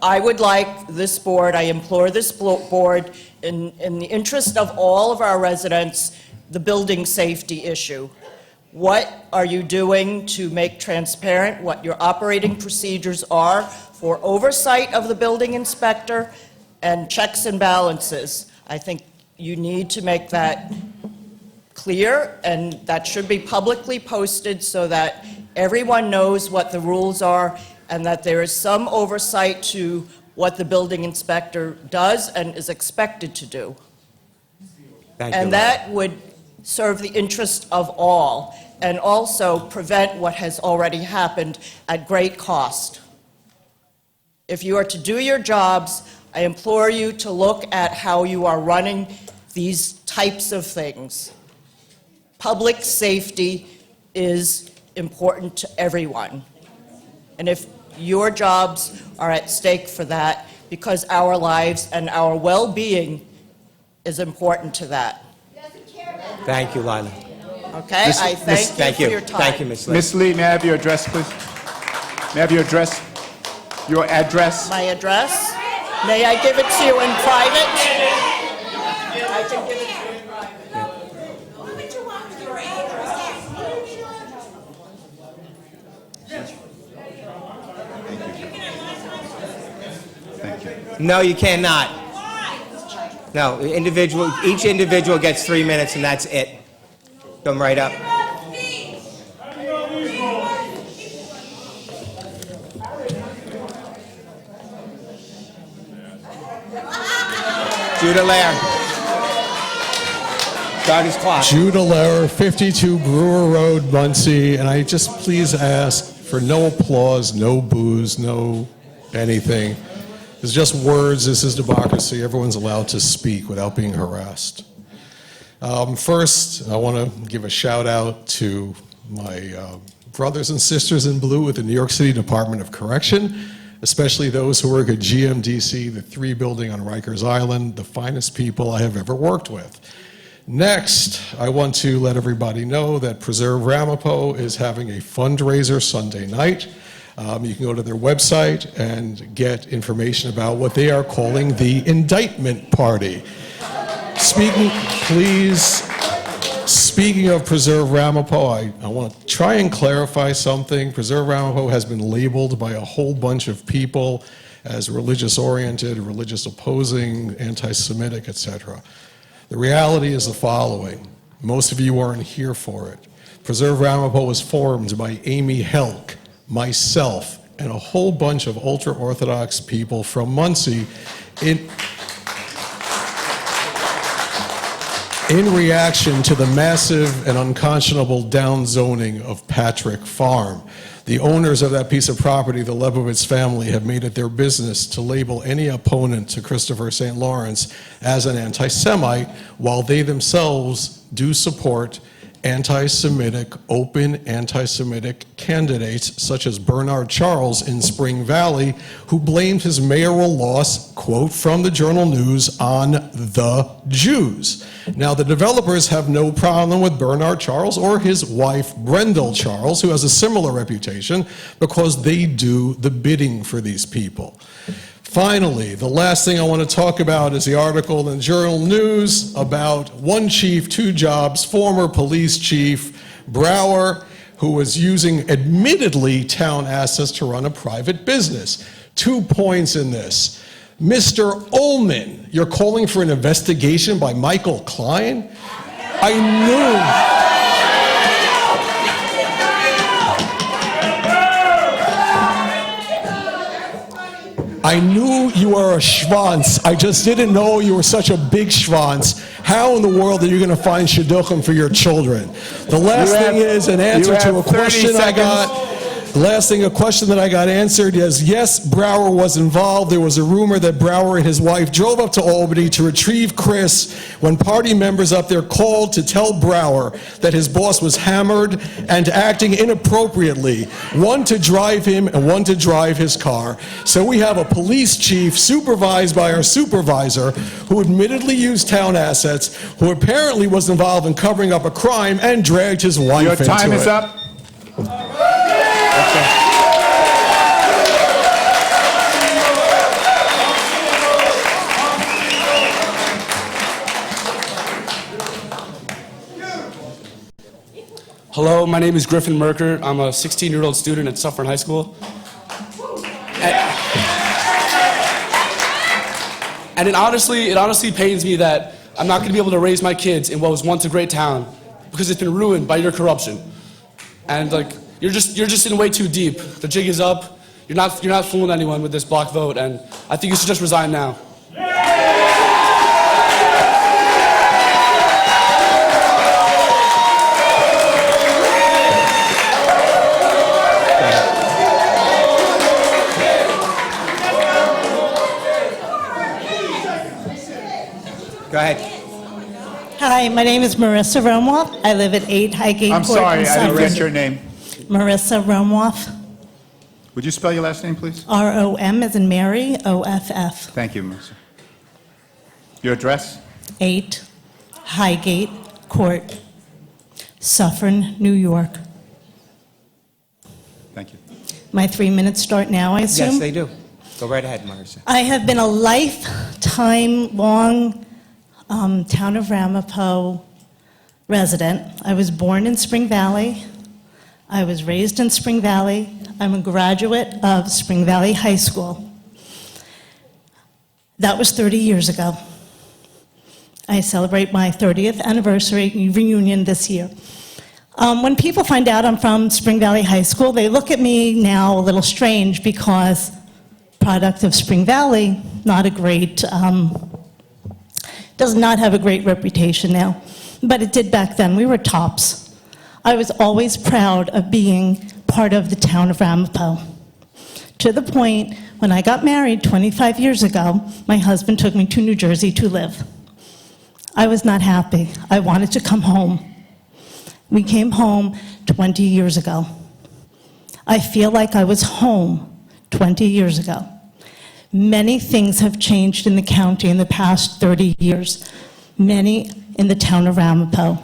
I would like this board, I implore this board, in the interest of all of our residents, the building safety issue. What are you doing to make transparent what your operating procedures are for oversight of the building inspector and checks and balances? I think you need to make that clear, and that should be publicly posted so that everyone knows what the rules are and that there is some oversight to what the building inspector does and is expected to do. Thank you. And that would serve the interest of all, and also prevent what has already happened at great cost. If you are to do your jobs, I implore you to look at how you are running these types of things. Public safety is important to everyone. And if your jobs are at stake for that, because our lives and our well-being is important to that. Thank you, Lila. Okay? I thank you for your time. Thank you, Ms. Lee. Ms. Lee, may I have your address, please? May I have your address? Your address? My address? May I give it to you in private? I can give it to you in private. No, you cannot. No, each individual gets 3 minutes, and that's it. Come right up. Judah Lair. Start his clock. Judah Lair, 52 Brewer Road, Muncie, and I just please ask for no applause, no boos, no anything. It's just words. This is democracy. Everyone's allowed to speak without being harassed. First, I want to give a shout out to my brothers and sisters in blue with the New York City Department of Correction, especially those who work at GMDC, the 3 building on Rikers Island, the finest people I have ever worked with. Next, I want to let everybody know that Preserve Ramapo is having a fundraiser Sunday night. You can go to their website and get information about what they are calling the indictment party. Speaking of Preserve Ramapo, I want to try and clarify something. Preserve Ramapo has been labeled by a whole bunch of people as religious-oriented, religious-opposing, anti-Semitic, etc. The reality is the following. Most of you aren't here for it. Preserve Ramapo was formed by Amy Helk, myself, and a whole bunch of ultra-Orthodox people from Muncie in reaction to the massive and unconscionable downzoning of Patrick Farm. The owners of that piece of property, the Lebovitz family, have made it their business to label any opponent to Christopher St. Lawrence as an anti-Semite, while they themselves do support anti-Semitic, open anti-Semitic candidates such as Bernard Charles in Spring Valley, who blamed his mayoral loss, quote from the Journal News, on the Jews. Now, the developers have no problem with Bernard Charles or his wife, Brendel Charles, who has a similar reputation, because they do the bidding for these people. Finally, the last thing I want to talk about is the article in Journal News about one chief, 2 jobs, former police chief Brower, who was using admittedly town assets to run a private business. 2 points in this. Mr. Ullman, you're calling for an investigation by Michael Klein? I knew you were a schwanz. I just didn't know you were such a big schwanz. How in the world are you going to find shidduchim for your children? The last thing is an answer to a question I got. Last thing, a question that I got answered is, yes, Brower was involved. There was a rumor that Brower and his wife drove up to Albany to retrieve Chris when party members up there called to tell Brower that his boss was hammered and acting inappropriately, one to drive him and one to drive his car. So we have a police chief supervised by our supervisor who admittedly used town assets, who apparently was involved in covering up a crime and dragged his wife Your into it. time is up. Hello, my name is Griffin Merker. I'm a 16-year-old student at Suffern High School. And it honestly pains me that I'm not going to be able to raise my kids in what was once a great town because it's been ruined by your corruption. And like you're just in way too deep. The jig is up. You're not fooling anyone with this block vote, and I think you should just resign now. Go ahead. Hi, my name is Marissa Romoff. I live at 8 Highgate I'm Court sorry, in I didn't Suffern. get your name. Marissa Romoff. Would you spell your last name, please? R-O-M as in Mary, O-F-F. Thank you, Marissa. Your address? 8 Highgate Court, Suffern, New York. Thank you. My 3 minutes start now, I assume? Yes, they do. Go right ahead, Marissa. I have been a lifetime-long Town of Ramapo resident. I was born in Spring Valley. I was raised in Spring Valley. I'm a graduate of Spring Valley High School. That was 30 years ago. I celebrate my 30th anniversary reunion this year. When people find out I'm from Spring Valley High School, they look at me now a little strange because product of Spring Valley, not a great, does not have a great reputation now, but it did back then. We were tops. I was always proud of being part of the town of Ramapo. To the point, when I got married 25 years ago, my husband took me to New Jersey to live. I was not happy. I wanted to come home. We came home 20 years ago. I feel like I was home 20 years ago. Many things have changed in the county in the past 30 years, many in the town of Ramapo.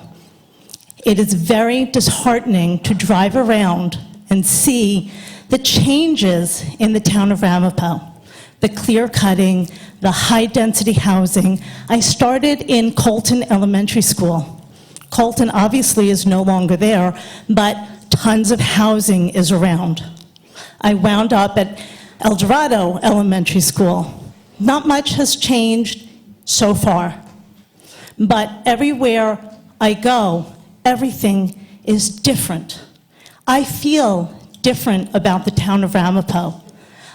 It is very disheartening to drive around and see the changes in the town of Ramapo, the clear cutting, the high-density housing. I started in Colton Elementary School. Colton obviously is no longer there, but tons of housing is around. I wound up at El Dorado Elementary School. Not much has changed so far, but everywhere I go, everything is different. I feel different about the town of Ramapo.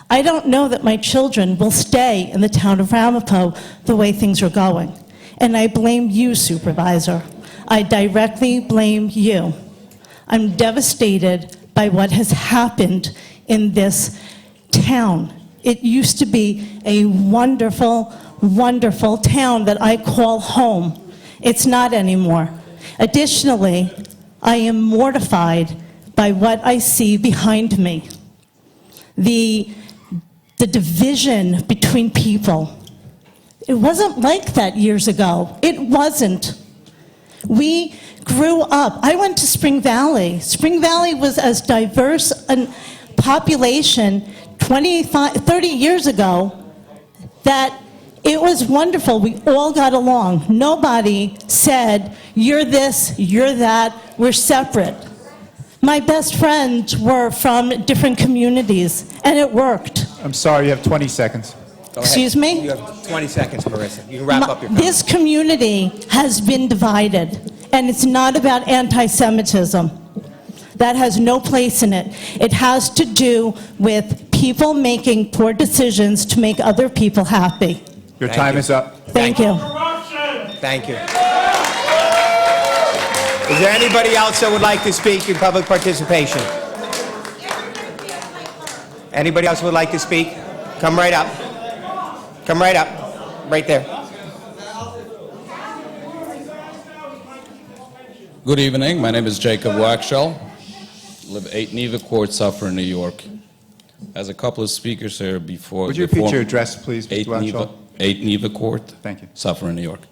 I don't know that my children will stay in the town of Ramapo the way things are going, and I blame you, Supervisor. I directly blame you. I'm devastated by what has happened in this town. It used to be a wonderful, wonderful town that I call home. It's not anymore. Additionally, I am mortified by what I see behind me. The division between people. It wasn't like that years ago. It wasn't. We grew up. I went to Spring Valley. Spring Valley was as diverse a population 30 years ago that it was wonderful. We all got along. Nobody said, you're this, you're that, we're separate. My best friends were from different communities, and it worked. I'm sorry, you have 20 seconds. Go ahead. Excuse me? You have 20 seconds, Marissa. You can wrap up your comment. This community has been divided, and it's not about anti-Semitism. That has no place in it. It has to do with people making poor decisions to make other people happy. Your time is up. Thank you. Thank you. Is there anybody else that would like to speak in public participation? Anybody else who would like to speak? Come right up. Come right up. Right there. Good evening. My name is Jacob Waxshell. Live 8 Neva Court, Suffern, New York. As a couple of speakers here before... Would you repeat your address, please, Mr. 8 Neva, Waxshell? 8 Neva Court. Thank you. Suffern, New York.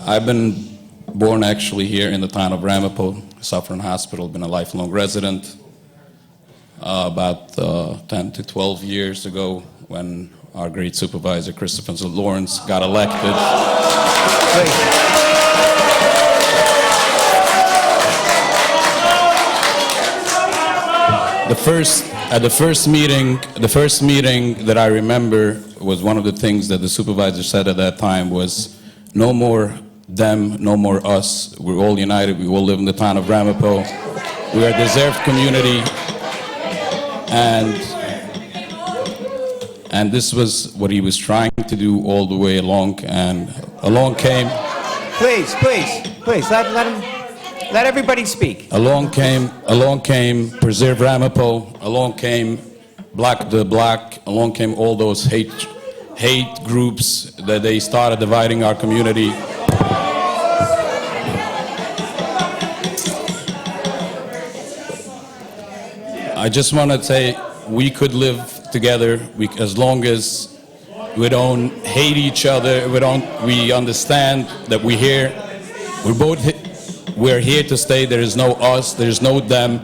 I've been born actually here in the town of Ramapo, Suffern Hospital. Been a lifelong resident. About 10 to 12 years ago, when our great supervisor, Christopher Lawrence, got elected. The first meeting that I remember was one of the things that the supervisor said at that time was, no more them, no more us. We're all united. We all live in the town of Ramapo. We are a deserved community. And this was what he was trying to do all the way along, and along came... Please, let everybody speak. Along came Preserve Ramapo, along came Black the Black, along came all those hate groups that they started dividing our community. I just want to say we could live together as long as we don't hate each other. We understand that we're here. We're here to stay. There is no us. There is no them.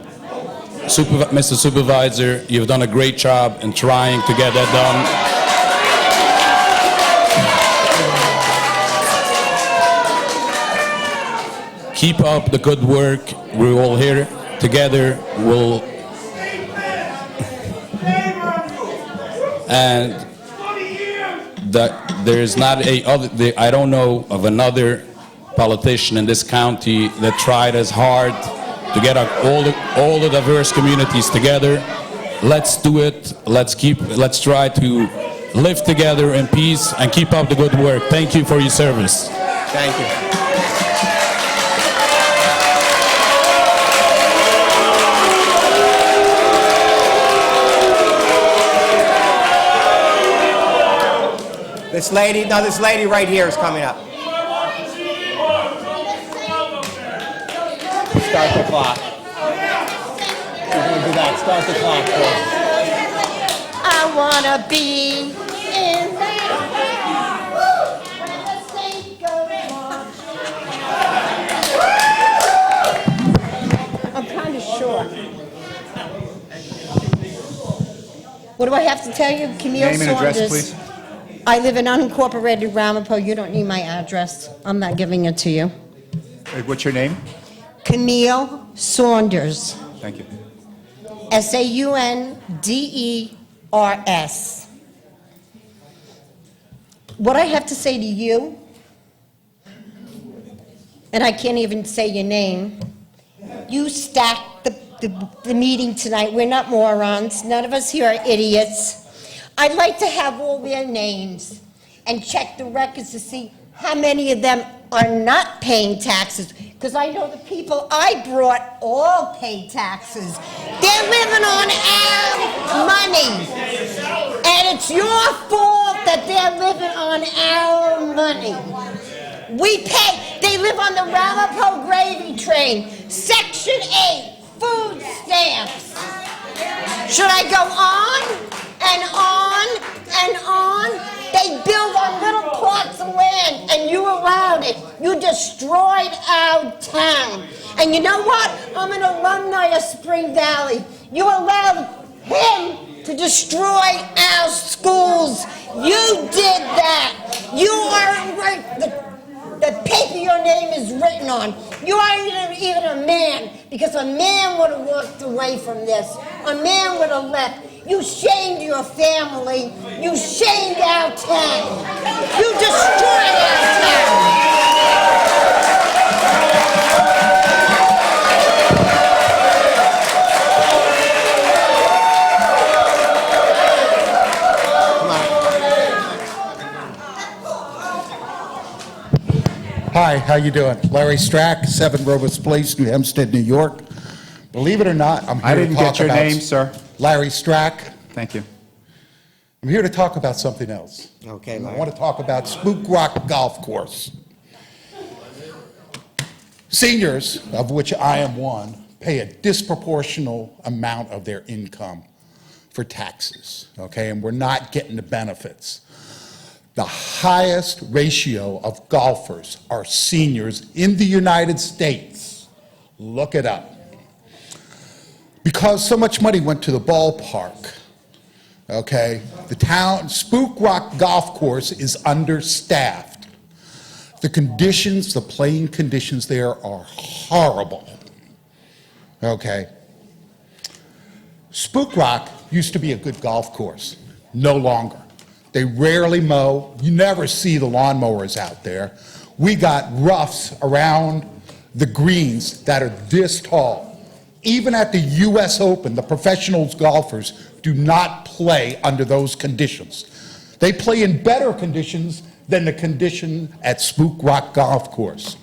Mr. Supervisor, you've done a great job in trying to get that done. Keep up the good work. We're all here together. And there is not I don't know of another politician in this county that tried as hard to get all the diverse communities together. Let's do it. Let's try to live together in peace and keep up the good work. Thank you for your service. Thank you. This lady right here is coming up. Start the clock. We're going to do that. Start the clock first. I wanna be in that. I'm kind of short. What do I have to tell you? Camille Name and address, Saunders. please. I live in unincorporated Ramapo. You don't need my address. I'm not giving it to you. What's your name? Camille Saunders. Thank you. Saunders. What I have to say to you, and I can't even say your name, you stacked the meeting tonight. We're not morons. None of us here are idiots. I'd like to have all their names and check the records to see how many of them are not paying taxes, because I know the people I brought all pay taxes. They're living on our money, and it's your fault that they're living on our money. We pay. They live on the Ramapo gravy train, Section 8, food stamps. Should I go on and on and on? They build on little plots of land, and you allowed it. You destroyed our town. And you know what? I'm an alumni of Spring Valley. You allowed him to destroy our schools. You did that. You are the paper your name is written on. You aren't even a man, because a man would have walked away from this. A man would have left. You shamed your family. You shamed our town. You destroyed our town. Hi, how you doing? Larry Strack, 7 Roberts Place, New Hempstead, New York. Believe it or not, I'm here I to didn't talk get your about name, sir. Larry Strack. Thank you. I'm here to talk about something else. Okay, I Larry. want to talk about Spook Rock Golf Course. Seniors, of which I am one, pay a disproportional amount of their income for taxes, okay? And we're not getting the benefits. The highest ratio of golfers are seniors in the United States. Look it up. Because so much money went to the ballpark, okay, the town, Spook Rock Golf Course is understaffed. The conditions, the playing conditions there are horrible, okay? Spook Rock used to be a good golf course, no longer. They rarely mow. You never see the lawnmowers out there. We got roughs around the greens that are this tall. Even at the US Open, the professionals golfers do not play under those conditions. They play in better conditions than the condition at Spook Rock Golf Course.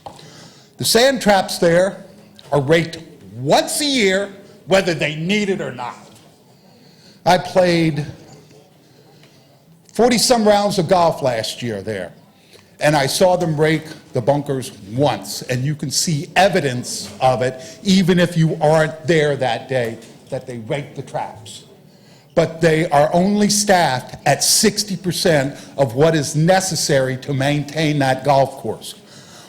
The sand traps there are raked once a year, whether they need it or not. I played 40-some rounds of golf last year there, and I saw them rake the bunkers once, and you can see evidence of it, even if you aren't there that day, that they rake the traps. But they are only staffed at 60% of what is necessary to maintain that golf course.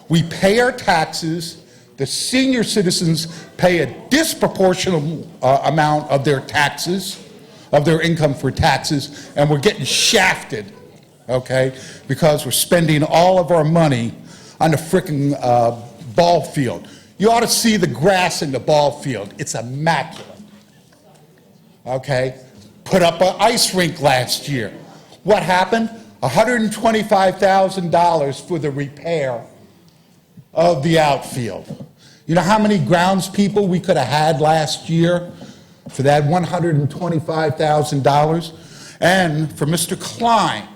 We pay our taxes. The senior citizens pay a disproportionate amount of their taxes, of their income for taxes, and we're getting shafted, okay, because we're spending all of our money on the frickin' ball field. You ought to see the grass in the ball field. It's immaculate, okay? Put up an ice rink last year. What happened? $125,000 for the repair of the outfield. You know how many grounds people we could have had last year for that $125,000? And for Mr. Klein,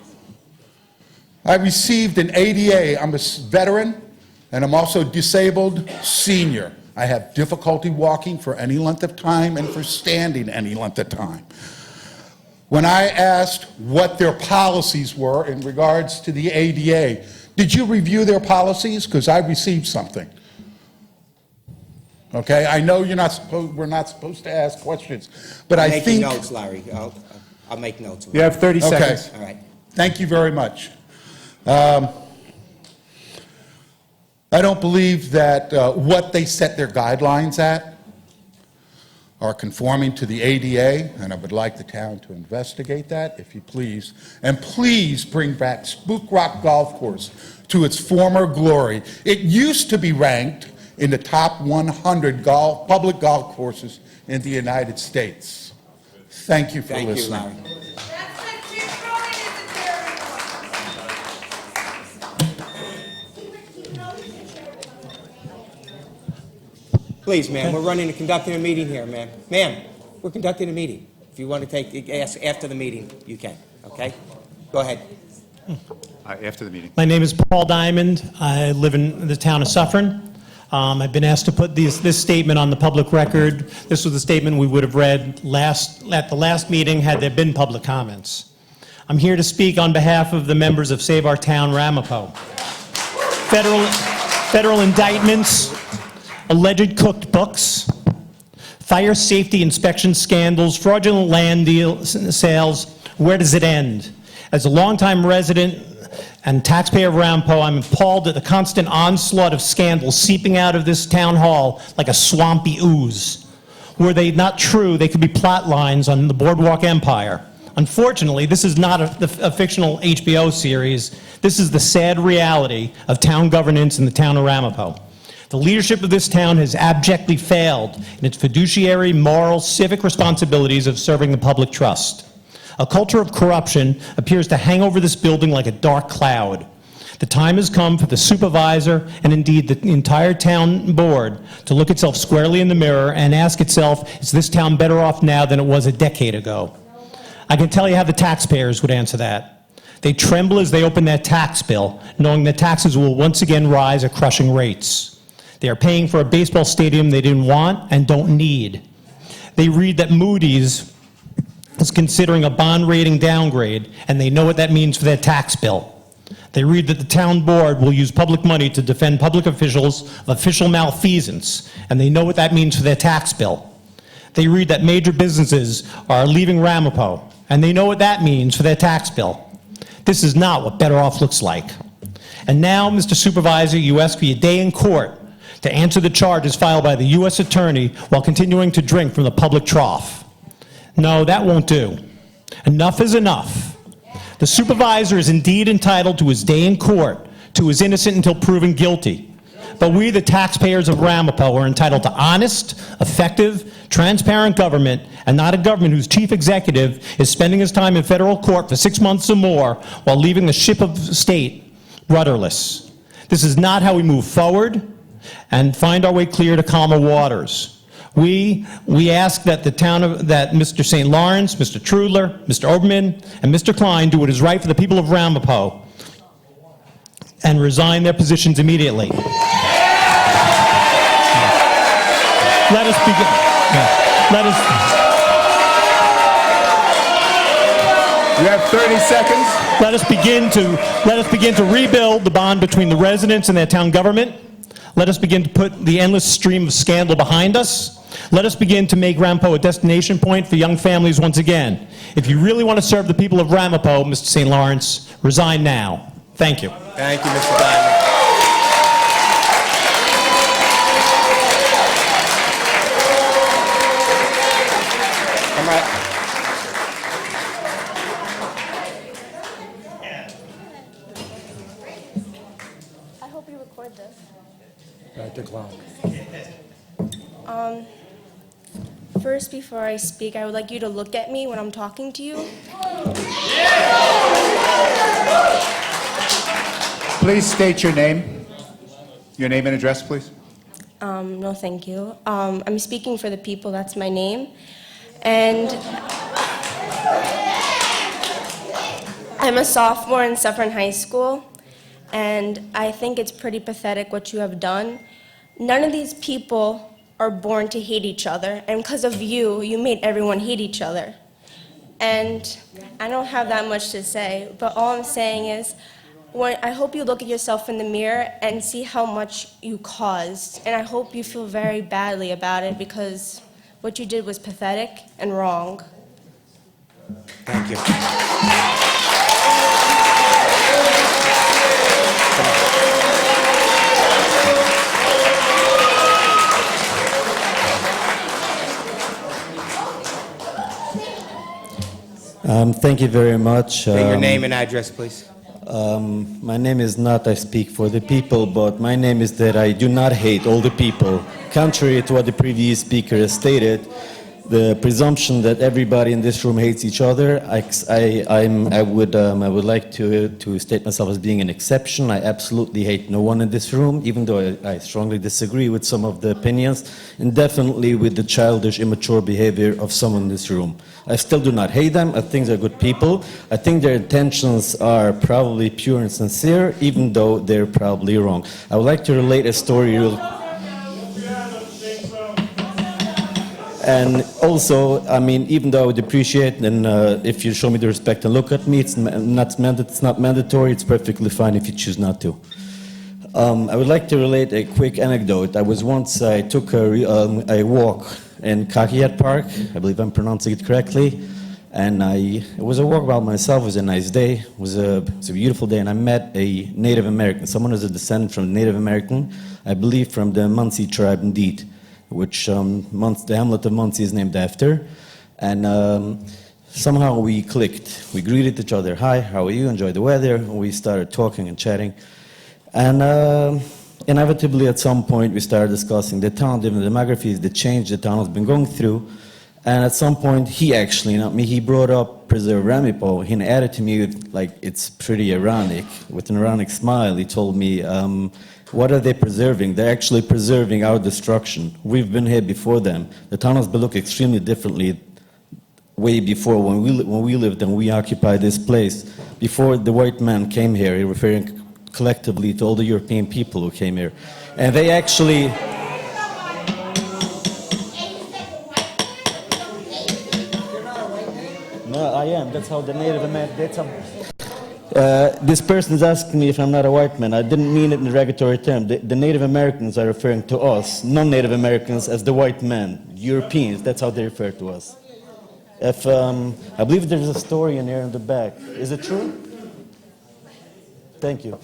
I received an ADA. I'm a veteran, and I'm also disabled senior. I have difficulty walking for any length of time and for standing any length of time. When I asked what their policies were in regards to the ADA, did you review their policies? Because I received something. Okay, I know we're not supposed to ask questions, but I think... Making notes, Larry. I'll make notes. You have 30 seconds. All right. Thank you very much. I don't believe that what they set their guidelines at are conforming to the ADA, and I would like the town to investigate that, if you please. And please bring back Spook Rock Golf Course to its former glory. It used to be ranked in the top 100 public golf courses in the United States. Thank you for listening. Thank you, Larry. Please, ma'am, we're conducting a meeting here, ma'am. Ma'am, we're conducting a meeting. If you want to ask after the meeting, you can, okay? Go ahead. After the meeting. My name is Paul Diamond. I live in the town of Suffern. I've been asked to put this statement on the public record. This was the statement we would have read at the last meeting had there been public comments. I'm here to speak on behalf of the members of Save Our Town Ramapo. Federal indictments, alleged cooked books, fire safety inspection scandals, fraudulent land sales. Where does it end? As a longtime resident and taxpayer of Ramapo, I'm appalled at the constant onslaught of scandals seeping out of this town hall like a swampy ooze. Were they not true, they could be plot lines on the Boardwalk Empire. Unfortunately, this is not a fictional HBO series. This is the sad reality of town governance in the town of Ramapo. The leadership of this town has abjectly failed in its fiduciary, moral, civic responsibilities of serving the public trust. A culture of corruption appears to hang over this building like a dark cloud. The time has come for the supervisor and indeed the entire town board to look itself squarely in the mirror and ask itself, is this town better off now than it was a decade ago? I can tell you how the taxpayers would answer that. They tremble as they open their tax bill, knowing that taxes will once again rise at crushing rates. They are paying for a baseball stadium they didn't want and don't need. They read that Moody's is considering a bond rating downgrade, and they know what that means for their tax bill. They read that the town board will use public money to defend public officials of official malfeasance, and they know what that means for their tax bill. They read that major businesses are leaving Ramapo, and they know what that means for their tax bill. This is not what better off looks like. And now, Mr. Supervisor, you ask for your day in court to answer the charges filed by the U.S. Attorney while continuing to drink from the public trough. No, that won't do. Enough is enough. The supervisor is indeed entitled to his day in court, to his innocent until proven guilty. But we, the taxpayers of Ramapo, are entitled to honest, effective, transparent government, and not a government whose chief executive is spending his time in federal court for 6 months or more while leaving the ship of state rudderless. This is not how we move forward and find our way clear to calmer waters. We ask that that Mr. St. Lawrence, Mr. Trudler, Mr. Oberman, and Mr. Klein do what is right for the people of Ramapo and resign their positions immediately. Let us begin. You have 30 seconds. Let us begin to rebuild the bond between the residents and their town government. Let us begin to put the endless stream of scandal behind us. Let us begin to make Ramapo a destination point for young families once again. If you really want to serve the people of Ramapo, Mr. St. Lawrence, resign now. Thank you. Thank you, Mr. Diamond. Come right. I hope you record this. Decline. First, before I speak, I would like you to look at me when I'm talking to you. Please state your name. Your name and address, please. No, thank you. I'm speaking for the people, that's my name. And I'm a sophomore in Suffern High School, and I think it's pretty pathetic what you have done. None of these people are born to hate each other, and because of you, you made everyone hate each other. And I don't have that much to say, but all I'm saying is, I hope you look at yourself in the mirror and see how much you caused, and I hope you feel very badly about it, because what you did was pathetic and wrong. Thank you. Thank you very much. Say your name and address, please. My name is not I speak for the people, but my name is that I do not hate all the people. Contrary to what the previous speaker has stated, the presumption that everybody in this room hates each other, I would like to state myself as being an exception. I absolutely hate no one in this room, even though I strongly disagree with some of the opinions, and definitely with the childish, immature behavior of someone in this room. I still do not hate them. I think they're good people. I think their intentions are probably pure and sincere, even though they're probably wrong. I would like to relate a story And also, I mean, even though I would appreciate, and if you show me the respect and look at me, it's not mandatory, it's perfectly fine if you choose not to. I would like to relate a quick anecdote. I took a walk in Kakiyat Park, I believe I'm pronouncing it correctly, and it was a walk by myself. It was a nice day, it was a beautiful day, and I met a Native American, someone who's a descendant from Native American, I believe from the Munsee tribe indeed, which the hamlet of Munsee is named after. And somehow we clicked. We greeted each other. Hi, how are you? Enjoy the weather. We started talking and chatting. And inevitably at some point we started discussing the town, the demographics, the change the town has been going through. And at some point, he actually, not me, he brought up Preserve Ramapo. He added to me, like, it's pretty ironic. With an ironic smile, he told me, what are they preserving? They're actually preserving our destruction. We've been here before them. The town has been looked extremely differently way before when we lived and we occupied this place. Before the white man came here, referring collectively to all the European people who came here. And they actually... No, I am. That's how the Native Americans... this person is asking me if I'm not a white man. I didn't mean it in a derogatory term. The Native Americans are referring to us, non-Native Americans, as the white man. Europeans, that's how they refer to us. If I believe there's a story in here in the back. Is it true? Thank you.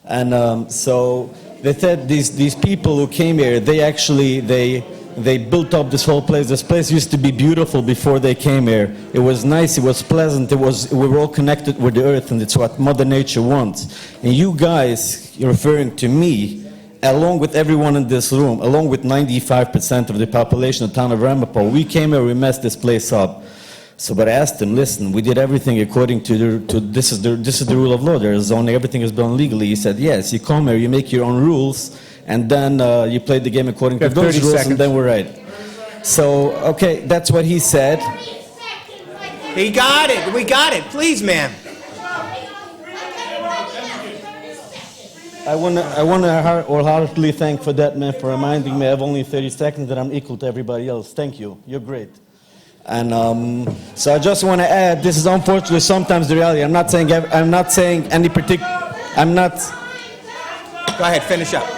And so they said these people who came here, they built up this whole place. This place used to be beautiful before they came here. It was nice, it was pleasant, we were all connected with the earth, and it's what Mother Nature wants. And you guys, you're referring to me, along with everyone in this room, along with 95% of the population of the town of Ramapo, we came here, we messed this place up. So, but I asked him, listen, we did everything according to this is the rule of law. There is only, everything is done legally. He said, yes, you come here, you make your own rules, and then you play the game according to those rules, and then we're right. So, okay, that's what he said. He got it. We got it. Please, ma'am. I want to wholeheartedly thank for that, man, for reminding me I have only 30 seconds that I'm equal to everybody else. Thank you. You're great. And so I just want to add, this is unfortunately sometimes the reality. I'm not saying any particular. I'm not. Go ahead. Finish up.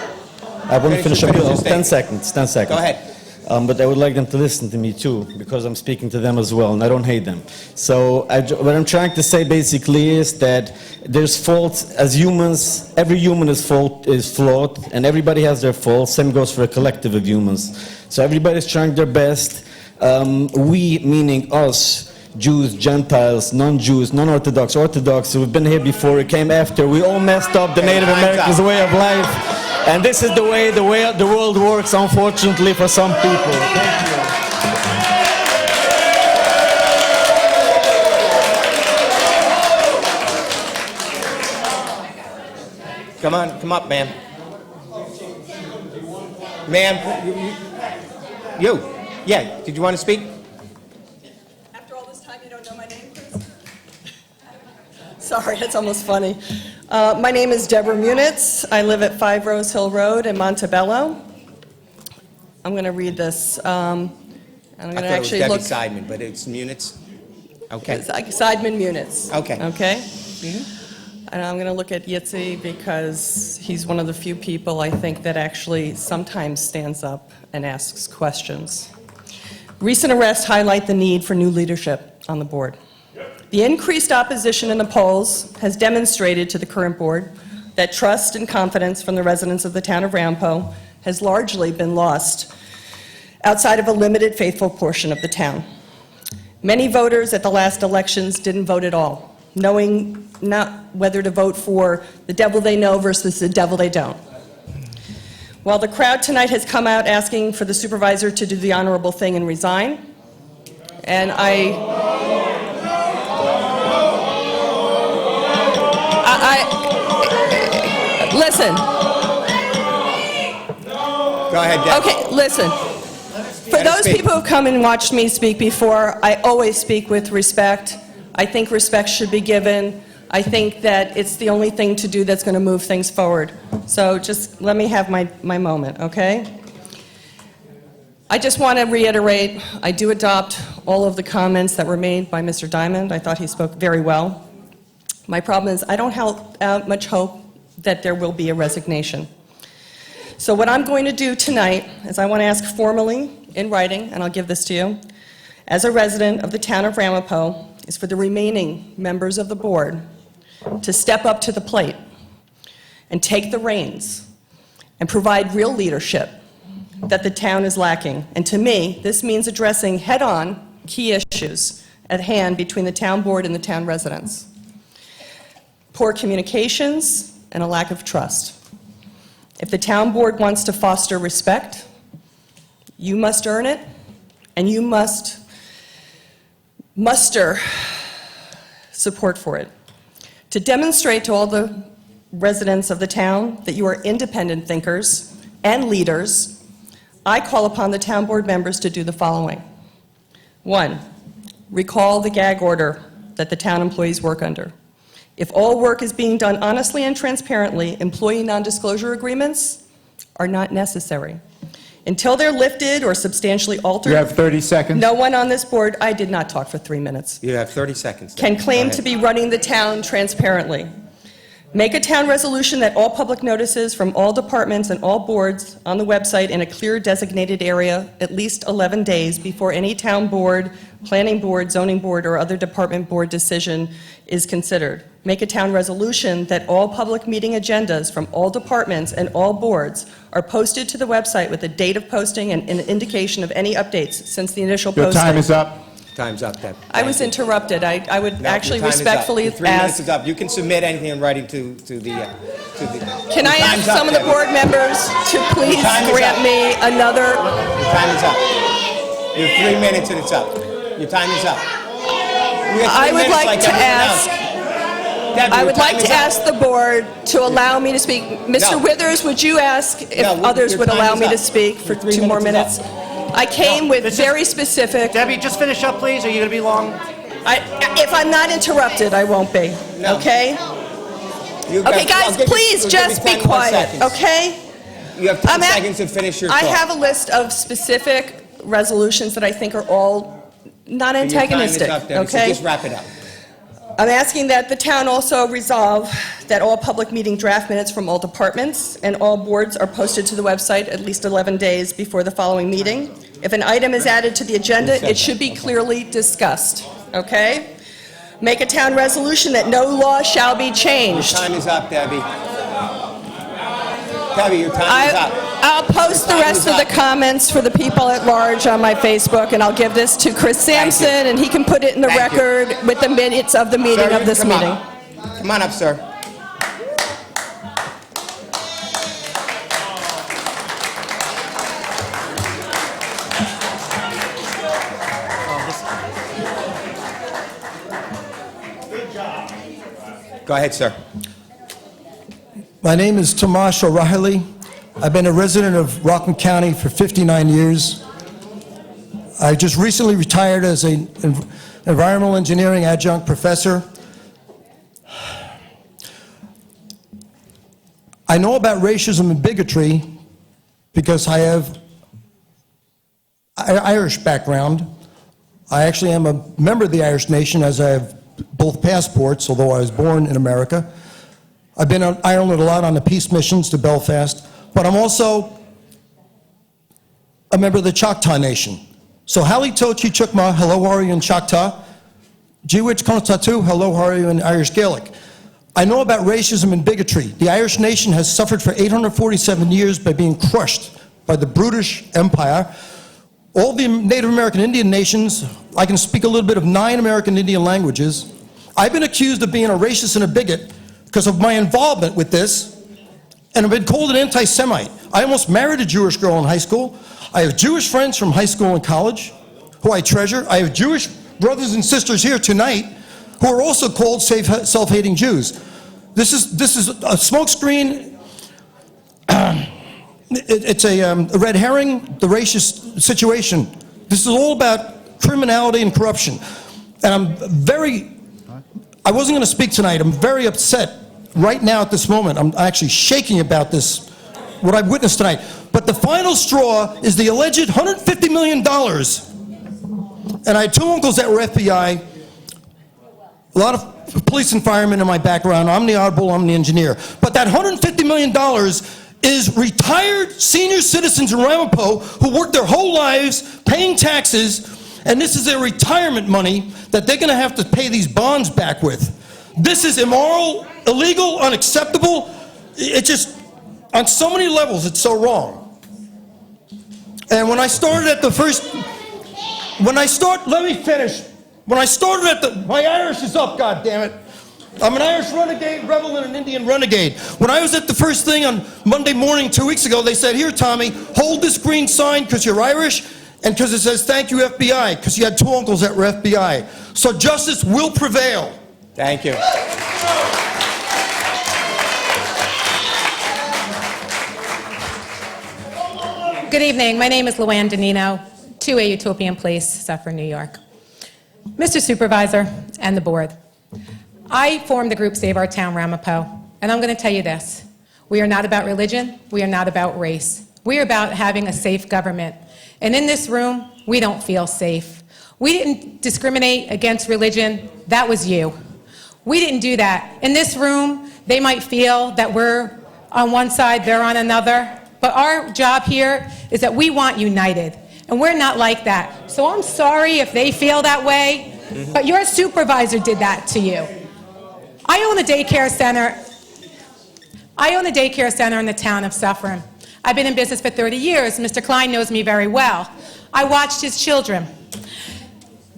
I want to finish up. 10 seconds. 10 seconds. Go ahead. But I would like them to listen to me too, because I'm speaking to them as well, and I don't hate them. So what I'm trying to say basically is that there's faults as humans. Every human is flawed, and everybody has their faults. Same goes for a collective of humans. So everybody's trying their best. We, meaning us, Jews, Gentiles, non-Jews, non-Orthodox, Orthodox, who've been here before, it came after. We all messed up the Native Americans' way of life. And this is the way the world works, unfortunately, for some people. Thank you. Come on, come up, ma'am. Ma'am, you. Yeah, did you want to speak? After all this time, you don't know my name, please? Sorry, it's almost funny. My name is Deborah Munitz. I live at 5 Rose Hill Road in Montebello. I'm going to read this. And I'm going to actually look. look. Debbie Seidman, but it's Munitz. Okay. It's like Seidman Munitz. Okay. Okay? And I'm going to look at Yitzi because he's one of the few people I think that actually sometimes stands up and asks questions. Recent arrests highlight the need for new leadership on the board. The increased opposition in the polls has demonstrated to the current board that trust and confidence from the residents of the town of Ramapo has largely been lost outside of a limited faithful portion of the town. Many voters at the last elections didn't vote at all, knowing not whether to vote for the devil they know versus the devil they don't. While the crowd tonight has come out asking for the supervisor to do the honorable thing and resign, and listen. Go ahead, Deb. Okay, listen. For those people who've come and watched me speak before, I always speak with respect. I think respect should be given. I think that it's the only thing to do that's going to move things forward. So just let me have my moment, okay? I just want to reiterate, I do adopt all of the comments that were made by Mr. Diamond. I thought he spoke very well. My problem is I don't have much hope that there will be a resignation. So what I'm going to do tonight is I want to ask formally in writing, and I'll give this to you, as a resident of the town of Ramapo, is for the remaining members of the board to step up to the plate and take the reins and provide real leadership that the town is lacking. And to me, this means addressing head-on key issues at hand between the town board and the town residents. Poor communications and a lack of trust. If the town board wants to foster respect, you must earn it, and you must muster support for it. To demonstrate to all the residents of the town that you are independent thinkers and leaders, I call upon the town board members to do the following. 1, recall the gag order that the town employees work under. If all work is being done honestly and transparently, employee non-disclosure agreements are not necessary. Until they're lifted or substantially altered. You have 30 seconds. No one on this board, I did not talk for 3 minutes, You have 30 seconds. can claim Go to ahead. be running the town transparently. Make a town resolution that all public notices from all departments and all boards on the website in a clear designated area at least 11 days before any town board, planning board, zoning board, or other department board decision is considered. Make a town resolution that all public meeting agendas from all departments and all boards are posted to the website with the date of posting and an indication of any updates since the initial Your posting. time is up. Time's up, Deb. I was interrupted. I would No, actually your time is up. respectfully Your 3 minutes ask, is up. You can submit anything in writing to the. can I Your ask time's up, some of the Debbie. board members to please time is grant up. me another? Your time is up. You have 3 minutes and it's up. Your time is up. You have 3 I would minutes like to everyone ask, else. Debbie, I your would time like is to up. ask the board to allow me to speak. Mr. No. Withers, would you ask if No, others your would time allow is me to up. speak for Your 3 2 more minutes minutes? is I came with very specific. Debbie, just finish up, please. Are you going to be long? If I'm not interrupted, I won't be, okay? You've got- Okay, I'll guys, give you- please we'll give you just be 10 more quiet, seconds. okay? You have 10 I'm at- seconds to finish your I thought. have a list of specific resolutions that I think are all not Your time is antagonistic, up, Debbie, so okay? just wrap it up. I'm asking that the town also resolve that all public meeting draft minutes from all departments and all boards are posted to the website at least 11 days before the following meeting. If an item is added to the agenda, it should be clearly discussed, okay? Make a town resolution that no law shall be changed. Your time is up, Debbie. Debbie, your time is up. I'll post the rest of the comments for the people at large on my Facebook, and I'll give this to Chris Sampson, and he can put it in the Thank you. record with the minutes of the meeting Sir, you of can this come meeting. up. Come on up, sir. Go ahead, sir. My name is Tomasz O'Reilly. I've been a resident of Rockland County for 59 years. I just recently retired as an environmental engineering adjunct professor. I know about racism and bigotry because I have Irish background. I actually am a member of the Irish nation, as I have both passports, although I was born in America. I've been on Ireland a lot on the peace missions to Belfast, but I'm also a member of the Choctaw Nation. So Hali Tochi Chukma, hello, how are you in Choctaw? Jiwich Konstatu, hello, how are you in Irish Gaelic? I know about racism and bigotry. The Irish nation has suffered for 847 years by being crushed by the British Empire. All the Native American Indian nations, I can speak a little bit of 9 American Indian languages. I've been accused of being a racist and a bigot because of my involvement with this, and I've been called an anti-Semite. I almost married a Jewish girl in high school. I have Jewish friends from high school and college who I treasure. I have Jewish brothers and sisters here tonight who are also called self-hating Jews. This is a smokescreen. It's a red herring, the racist situation. This is all about criminality and corruption. And I wasn't going to speak tonight. I'm very upset right now at this moment. I'm actually shaking about this, what I've witnessed tonight. But the final straw is the alleged $150 million. And I had 2 uncles that were FBI, a lot of police and firemen in my background. I'm the oddball, I'm the engineer. But that $150 million is retired senior citizens in Ramapo who worked their whole lives paying taxes, and this is their retirement money that they're going to have to pay these bonds back with. This is immoral, illegal, unacceptable. It just, on so many levels, it's so wrong. And when I started at the first, let me finish. When I started at my Irish is up, goddammit. I'm an Irish renegade, rebel, and an Indian renegade. When I was at the first thing on Monday morning 2 weeks ago, they said, here, Tommy, hold this green sign because you're Irish and because it says, thank you, FBI, because you had 2 uncles that were FBI. So justice will prevail. Thank you. Good evening. My name is Luann Danino, 2A Utopian Place, Suffern, New York. Mr. Supervisor and the board, I formed the group Save Our Town Ramapo, and I'm going to tell you this. We are not about religion. We are not about race. We are about having a safe government. And in this room, we don't feel safe. We didn't discriminate against religion. That was you. We didn't do that. In this room, they might feel that we're on one side, they're on another. But our job here is that we want united. And we're not like that. So I'm sorry if they feel that way, but your supervisor did that to you. I own a daycare center. I own a daycare center in the town of Suffern. I've been in business for 30 years. Mr. Klein knows me very well. I watched his children.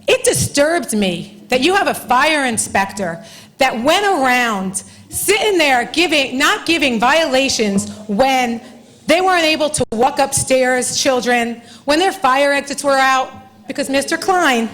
It disturbed me that you have a fire inspector that went around sitting there not giving violations when they weren't able to walk upstairs, children, when their fire exits were out. Because Mr. Klein,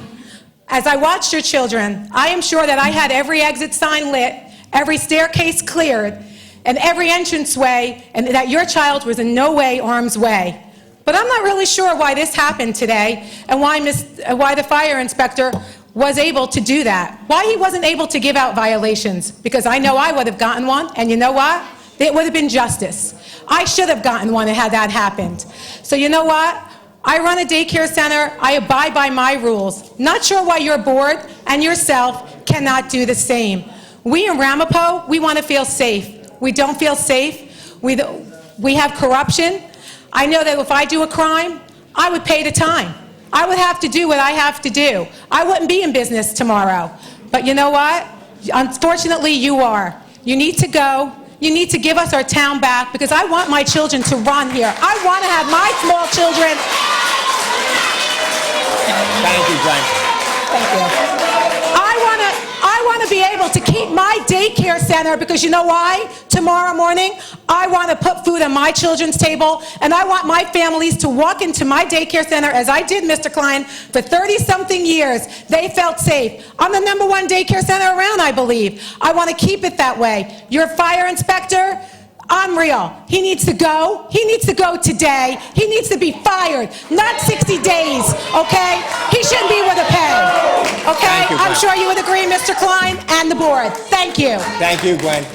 as I watched your children, I am sure that I had every exit sign lit, every staircase cleared, and every entranceway, and that your child was in no way harm's way. But I'm not really sure why this happened today and why the fire inspector was able to do that. Why he wasn't able to give out violations. Because I know I would have gotten one, and you know what? It would have been justice. I should have gotten one had that happened. So you know what? I run a daycare center. I abide by my rules. Not sure why your board and yourself cannot do the same. We in Ramapo, we want to feel safe. We don't feel safe. We have corruption. I know that if I do a crime, I would pay the time. I would have to do what I have to do. I wouldn't be in business tomorrow. But you know what? Unfortunately, you are. You need to go. You need to give us our town back, because I want my children to run here. I want to have my small children. Thank you, Glenn. Thank you. I want to be able to keep my daycare center, because you know why? Tomorrow morning, I want to put food on my children's table, and I want my families to walk into my daycare center, as I did, Mr. Klein, for 30-something years. They felt safe. I'm the #1 daycare center around, I believe. I want to keep it that way. Your fire inspector, unreal. He needs to go. He needs to go today. He needs to be fired, not 60 days, okay? He shouldn't be with a pay, okay? Thank you, I'm Gwen. sure you would agree, Mr. Klein and the board. Thank you. Thank you, Gwen.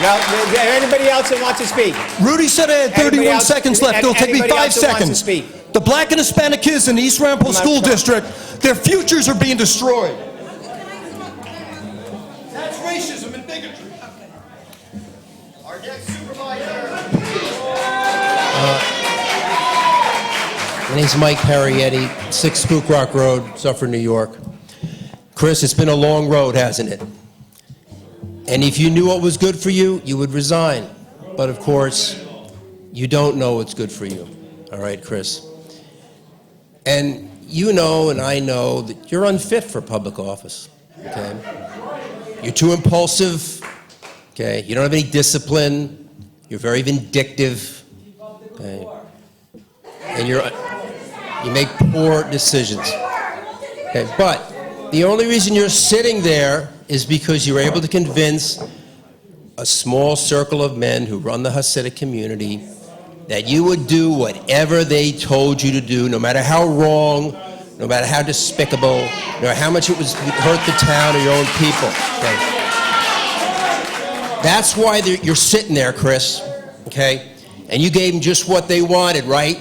Now, is there anybody else that wants to speak? Rudy said I had Anybody 31 else- seconds left. It'll take me anybody 5 else that wants to seconds. speak? The black and Hispanic kids in the East Ramapo School District, their futures are being destroyed. That's racism and bigotry. Our next supervisor. My name's Mike Parietti, 6 Spook Rock Road, Suffern, New York. Chris, it's been a long road, hasn't it? And if you knew what was good for you, you would resign. But of course, you don't know what's good for you. All right, Chris? And you know and I know that you're unfit for public office, okay? You're too impulsive, okay? You don't have any discipline. You're very vindictive, okay? And you make poor decisions. Okay, but the only reason you're sitting there is because you were able to convince a small circle of men who run the Hasidic community that you would do whatever they told you to do, no matter how wrong, no matter how despicable, no matter how much it would hurt the town or your own people. Okay? That's why you're sitting there, Chris, okay? And you gave them just what they wanted, right?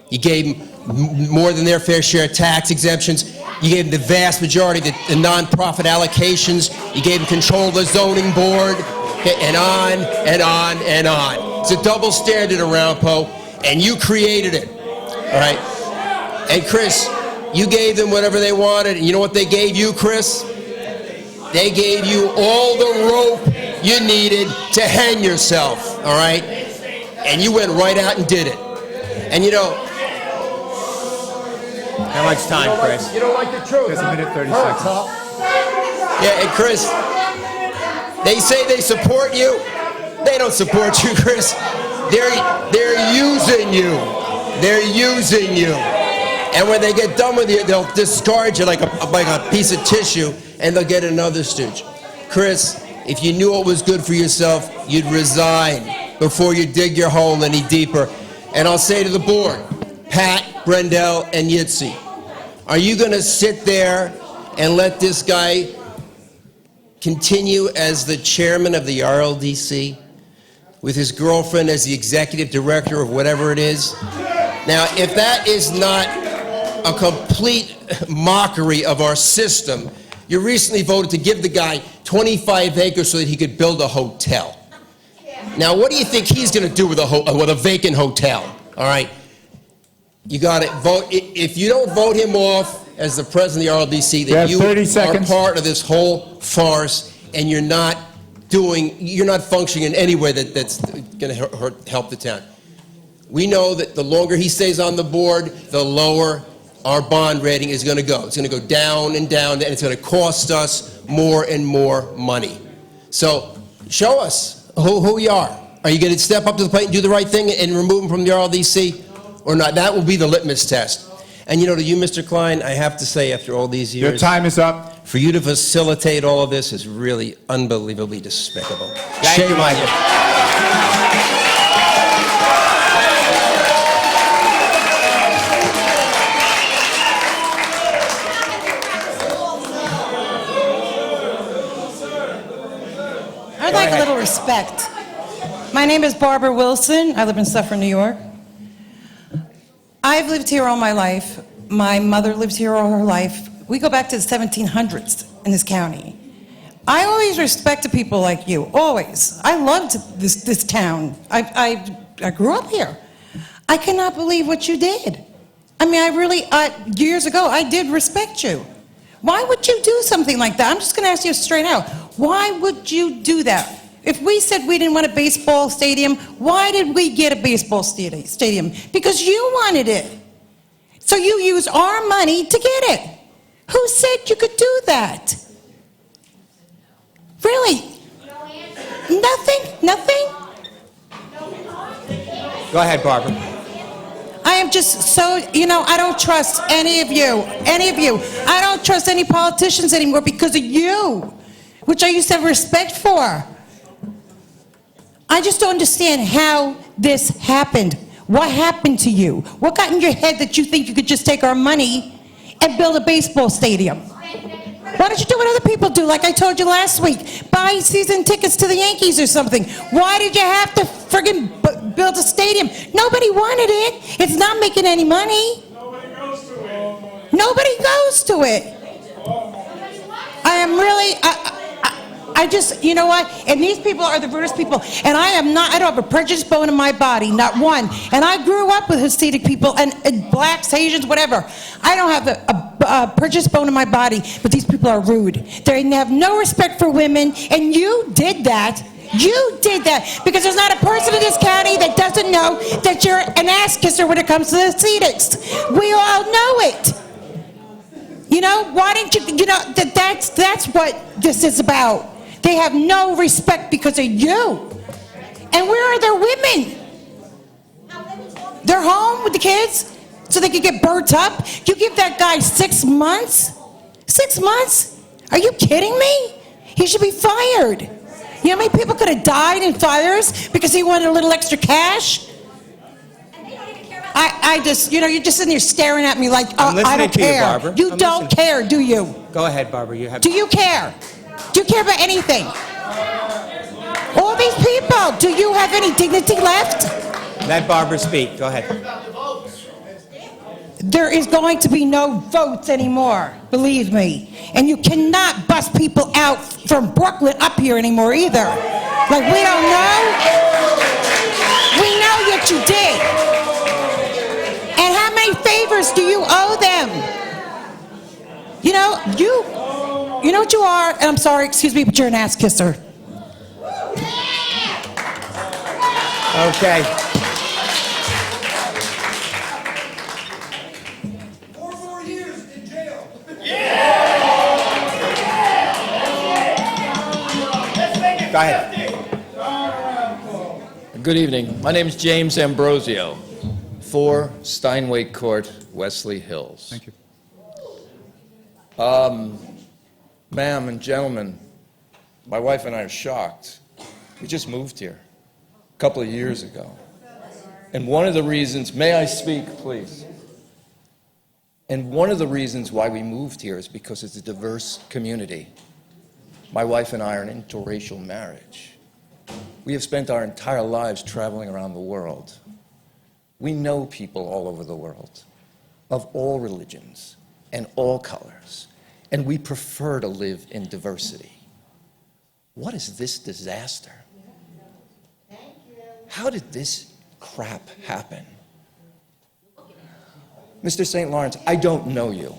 You gave them more than their fair share of tax exemptions. You gave them the vast majority of the nonprofit allocations. You gave them control of the zoning board, okay, and on and on and on. It's a double standard around Poe, and you created it, all right? And Chris, you gave them whatever they wanted, and you know what they gave you, Chris? They gave you all the rope you needed to hang yourself, all right? And you went right out and did it. And you know, how much time, Chris? You don't like the truth. There's a minute, 30 seconds. Yeah, and Chris, they say they support you. They don't support you, Chris. They're using you. They're using you. And when they get done with you, they'll discard you like a piece of tissue, and they'll get another stooge. Chris, if you knew what was good for yourself, you'd resign before you dig your hole any deeper. And I'll say to the board, Pat, Brendel, and Yitzi, are you going to sit there and let this guy continue as the chairman of the RLDC with his girlfriend as the executive director of whatever it is? Now, if that is not a complete mockery of our system, you recently voted to give the guy 25 acres so that he could build a hotel. Now, what do you think he's going to do with a vacant hotel? All right? You got to vote. If you don't vote him off as the president of the RLDC, then you are part of this whole farce, and you're not functioning in any way that's going to help the town. We know that the longer he stays on the board, the lower our bond rating is going to go. It's going to go down and down, and it's going to cost us more and more money. So show us who you are. Are you going to step up to the plate and do the right thing and remove him from the RLDC or not? That will be the litmus test. And to you, Mr. Klein, I have to say, after all these years... Your time is up. For you to facilitate all of this is really unbelievably despicable. Thank you, Michael. I'd like a little respect. My name is Barbara Wilson. I live in Suffern, New York. I've lived here all my life. My mother lived here all her life. We go back to the 1700s in this county. I always respected people like you, always. I loved this town. I grew up here. I cannot believe what you did. I mean, years ago, I did respect you. Why would you do something like that? I'm just going to ask you straight out. Why would you do that? If we said we didn't want a baseball stadium, why did we get a baseball stadium? Because you wanted it. So you use our money to get it. Who said you could do that? Really? Nothing? Go ahead, Barbara. I am just so, I don't trust any of you. I don't trust any politicians anymore because of you, which I used to have respect for. I just don't understand how this happened. What happened to you? What got in your head that you think you could just take our money and build a baseball stadium? Why don't you do what other people do, like I told you last week? Buy season tickets to the Yankees or something. Why did you have to friggin' build a stadium? Nobody wanted it. It's not making any money. Nobody goes to it. I am really... I just, you know what? And these people are the rudest people. And I don't have a prejudice bone in my body, not one. And I grew up with Hasidic people and blacks, Asians, whatever. I don't have a prejudice bone in my body, but these people are rude. They have no respect for women, and you did that. You did that because there's not a person in this county that doesn't know that you're an ass kisser when it comes to the Hasidics. We all know it. Why didn't you, that's what this is about. They have no respect because of you. And where are their women? They're home with the kids so they can get burnt up? You give that guy 6 months? 6 months? Are you kidding me? He should be fired. You know how many people could have died in fires because he wanted a little extra cash? I just, you're just sitting there staring at me like, I don't care. You don't care, do you? Go ahead, Barbara. Do you care? Do you care about anything? All these people, do you have any dignity left? Let Barbara speak. Go ahead. There is going to be no votes anymore, believe me. And you cannot bust people out from Brooklyn up here anymore either. Like, we don't know. We know what you did. And how many favors do you owe them? You know what you are, and I'm sorry, excuse me, but you're an ass kisser. Okay. Go ahead. Good evening. My name is James Ambrosio, 4 Steinway Court, Wesley Hills. Thank you. Ma'am and gentlemen, my wife and I are shocked. We just moved here a couple of years ago. And one of the reasons, may I speak, please? And one of the reasons why we moved here is because it's a diverse community. My wife and I are an interracial marriage. We have spent our entire lives traveling around the world. We know people all over the world, of all religions and all colors, and we prefer to live in diversity. What is this disaster? How did this crap happen? Mr. St. Lawrence, I don't know you,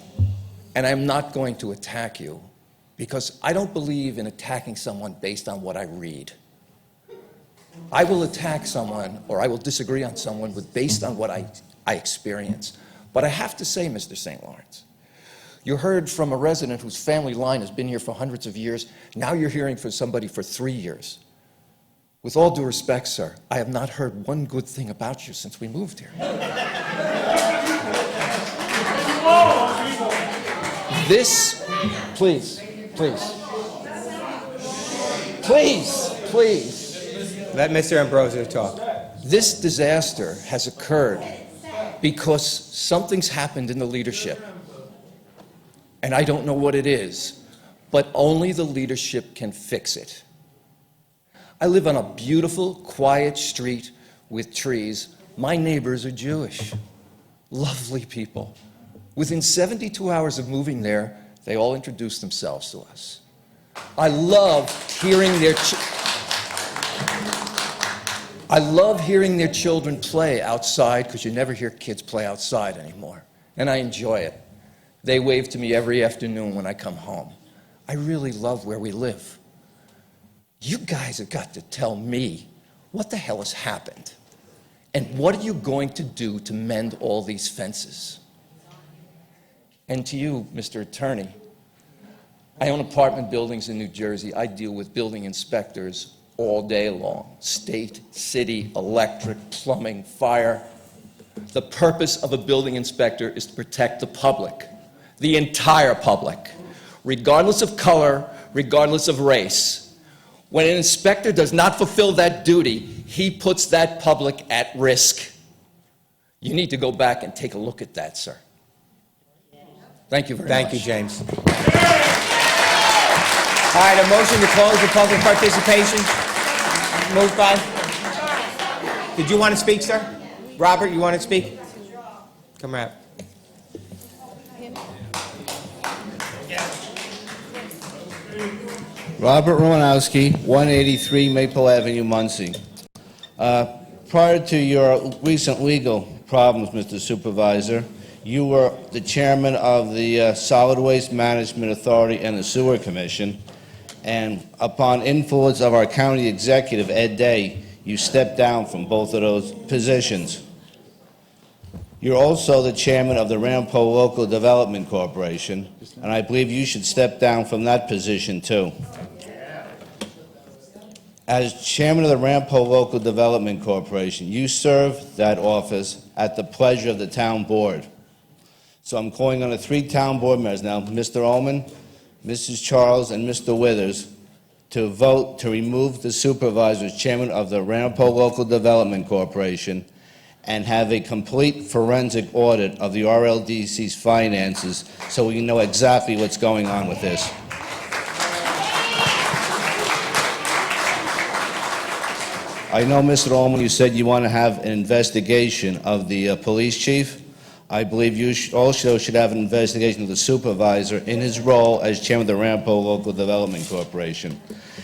and I'm not going to attack you because I don't believe in attacking someone based on what I read. I will attack someone or I will disagree on someone based on what I experience. But I have to say, Mr. St. Lawrence, you heard from a resident whose family line has been here for hundreds of years. Now you're hearing from somebody for 3 years. With all due respect, sir, I have not heard one good thing about you since we moved here. This, please, Let Mr. Ambrosio talk. This disaster has occurred because something's happened in the leadership. And I don't know what it is, but only the leadership can fix it. I live on a beautiful, quiet street with trees. My neighbors are Jewish. Lovely people. Within 72 hours of moving there, they all introduced themselves to us. I love hearing their children play outside, because you never hear kids play outside anymore. And I enjoy it. They wave to me every afternoon when I come home. I really love where we live. You guys have got to tell me what the hell has happened. And what are you going to do to mend all these fences? And to you, Mr. Attorney, I own apartment buildings in New Jersey. I deal with building inspectors all day long. State, city, electric, plumbing, fire. The purpose of a building inspector is to protect the public, the entire public, regardless of color, regardless of race. When an inspector does not fulfill that duty, he puts that public at risk. You need to go back and take a look at that, sir. Thank you very much. Thank you, James. All right, a motion to close the public participation. Moved by. Did you want to speak, sir? Robert, you want to speak? Come right. Robert Romanowski, 183 Maple Avenue, Muncie. Prior to your recent legal problems, Mr. Supervisor, you were the chairman of the Solid Waste Management Authority and the Sewer Commission, and upon influence of our county executive, Ed Day, you stepped down from both of those positions. You're also the chairman of the Ramapo Local Development Corporation, and I believe you should step down from that position too. As chairman of the Ramapo Local Development Corporation, you serve that office at the pleasure of the town board. So I'm calling on the 3 town board members now, Mr. Ullman, Mrs. Charles, and Mr. Withers, to vote to remove the supervisor as chairman of the Ramapo Local Development Corporation and have a complete forensic audit of the RLDC's finances so we know exactly what's going on with this. I know, Mr. Ullman, you said you want to have an investigation of the police chief. I believe you also should have an investigation of the supervisor in his role as chairman of the Ramapo Local Development Corporation.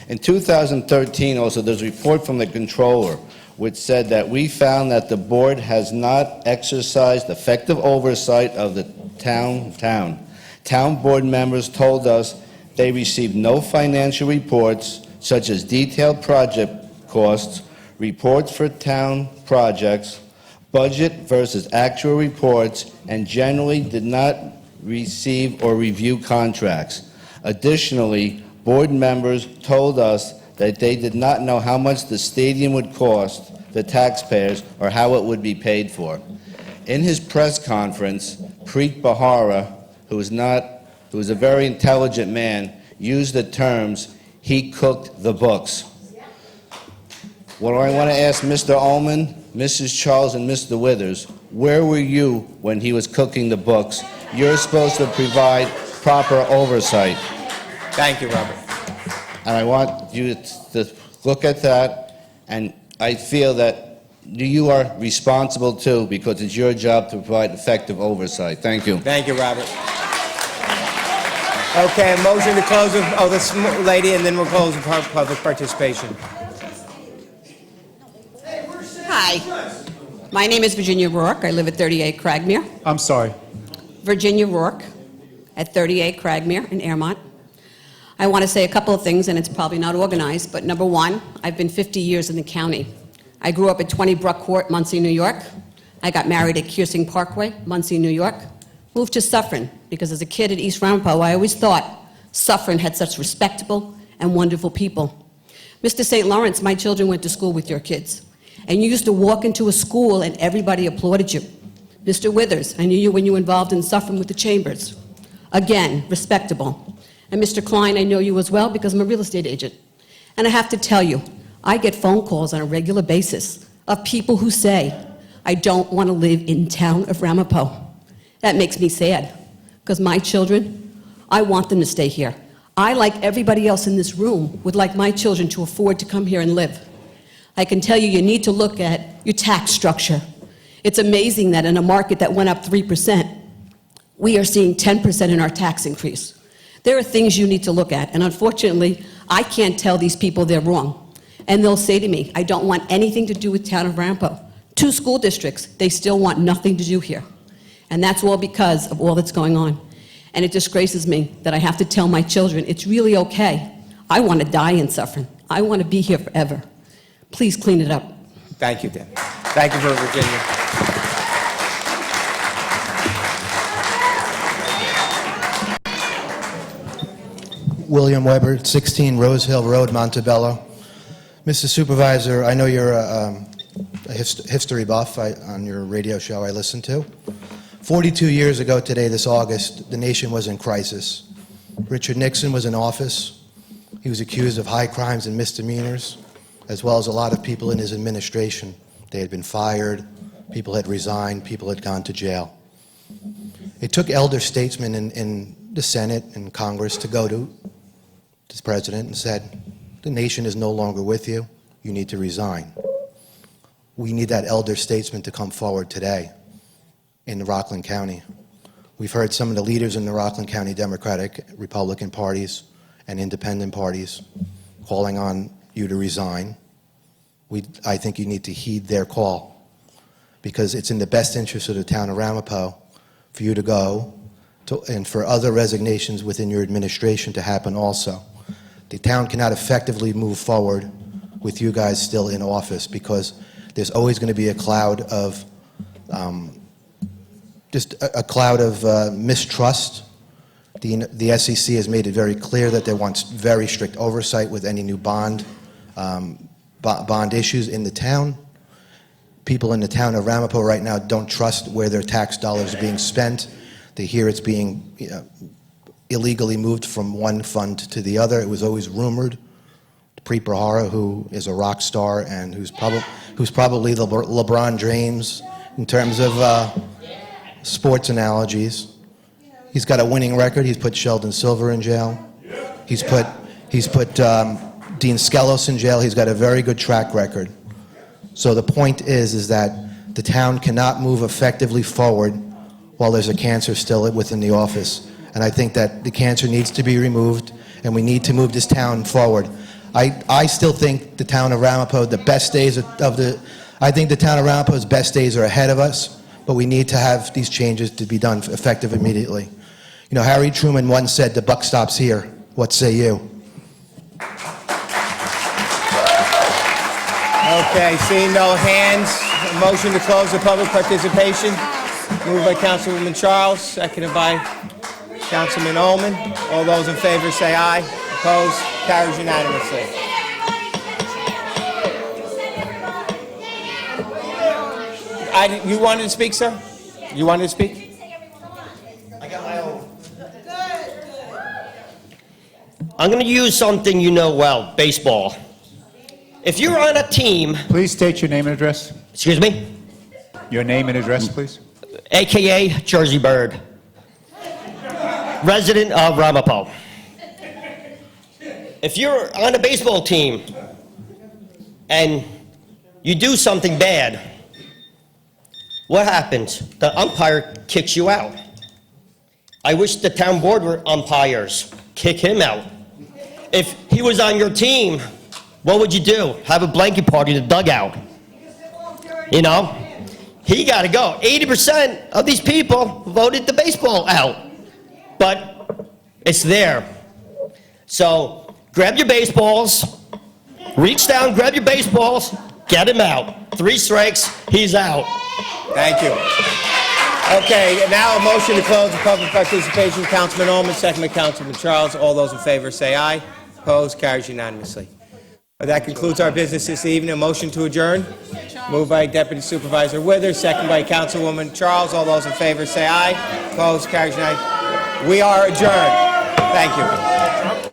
In 2013, also, there's a report from the controller which said that we found that the board has not exercised effective oversight of the town. Town board members told us they received no financial reports, such as detailed project costs, reports for town projects, budget versus actual reports, and generally did not receive or review contracts. Additionally, board members told us that they did not know how much the stadium would cost the taxpayers or how it would be paid for. In his press conference, Preet Bahara, who is a very intelligent man, used the terms, "he cooked the books." What I want to ask Mr. Ullman, Mrs. Charles, and Mr. Withers, where were you when he was cooking the books? You're supposed to provide proper oversight. Thank you, Robert. and I want you to look at that, and I feel that you are responsible too, because it's your job to provide effective oversight. Thank you. Thank you, Robert. Okay, a motion to close, this lady, and then we'll close with public participation. Hi, my name is Virginia Rourke. I live at 38 Cragmere. I'm sorry. Virginia Rourke at 38 Cragmere in Airmont. I want to say a couple of things, and it's probably not organized, but number one, I've been 50 years in the county. I grew up at 20 Bruck Court, Muncie, New York. I got married at Kearsing Parkway, Muncie, New York. Moved to Suffern, because as a kid at East Ramapo, I always thought Suffern had such respectable and wonderful people. Mr. St. Lawrence, my children went to school with your kids, and you used to walk into a school and everybody applauded you. Mr. Withers, I knew you when you were involved in Suffern with the Chambers. Again, respectable. And Mr. Klein, I know you as well because I'm a real estate agent. And I have to tell you, I get phone calls on a regular basis of people who say, I don't want to live in town of Ramapo. That makes me sad, because my children, I want them to stay here. I, like everybody else in this room, would like my children to afford to come here and live. I can tell you, you need to look at your tax structure. It's amazing that in a market that went up 3%, we are seeing 10% in our tax increase. There are things you need to look at, and unfortunately, I can't tell these people they're wrong. And they'll say to me, I don't want anything to do with town of Ramapo. 2 school districts, they still want nothing to do here. And that's all because of all that's going on. And it disgraces me that I have to tell my children, it's really okay. I want to die in Suffern. I want to be here forever. Please clean it up. Thank you, Dan. Thank you for Virginia. William Weber, 16 Rose Hill Road, Montebello. Mr. Supervisor, I know you're a history buff on your radio show I listen to. 42 years ago today, this August, the nation was in crisis. Richard Nixon was in office. He was accused of high crimes and misdemeanors, as well as a lot of people in his administration. They had been fired, people had resigned, people had gone to jail. It took elder statesmen in the Senate and Congress to go to this president and said, the nation is no longer with you, you need to resign. We need that elder statesman to come forward today in the Rockland County. We've heard some of the leaders in the Rockland County Democratic, Republican parties, and independent parties calling on you to resign. I think you need to heed their call, because it's in the best interest of the town of Ramapo for you to go, and for other resignations within your administration to happen also. The town cannot effectively move forward with you guys still in office, because there's always going to be a cloud of mistrust. The SEC has made it very clear that they want very strict oversight with any new bond issues in the town. People in the town of Ramapo right now don't trust where their tax dollars are being spent. They hear it's being illegally moved from one fund to the other. It was always rumored. Preet Bharara, who is a rock star and who's probably the LeBron James in terms of sports analogies. He's got a winning record. He's put Sheldon Silver in jail. He's put Dean Skelos in jail. He's got a very good track record. So the point is that the town cannot move effectively forward while there's a cancer still within the office. And I think that the cancer needs to be removed, and we need to move this town forward. I still think the town of Ramapo, I think the town of Ramapo's best days are ahead of us, but we need to have these changes to be done effective immediately. You know, Harry Truman once said, the buck stops here. What say you? Okay, seeing no hands, a motion to close the public participation. Moved by Councilwoman Charles, seconded by Councilman Ullman. All those in favor say aye. Opposed? Carries unanimously. You wanted to speak, sir? You wanted to speak? I got my own. I'm going to use something you know well, baseball. If you're on a team... Please state your name and address. Excuse me? Your name and address, please. AKA Jersey Bird. Resident of Ramapo. if you're on a baseball team and you do something bad, what happens? The umpire kicks you out. I wish the town board were umpires. Kick him out. If he was on your team, what would you do? Have a blanket party in the dugout. You know? He got to go. 80% of these people voted the baseball out. But it's there. So grab your baseballs, reach down, grab your baseballs, get him out. 3 strikes, he's out. Thank you. Okay, now a motion to close the public participation. Councilman Ullman, second by Councilman Charles. All those in favor say aye. Opposed? Carries unanimously. That concludes our business this evening. A motion to adjourn. Moved by Deputy Supervisor Withers, second by Councilwoman Charles. All those in favor say aye. Opposed? Carries unanimously. We are adjourned. Thank you.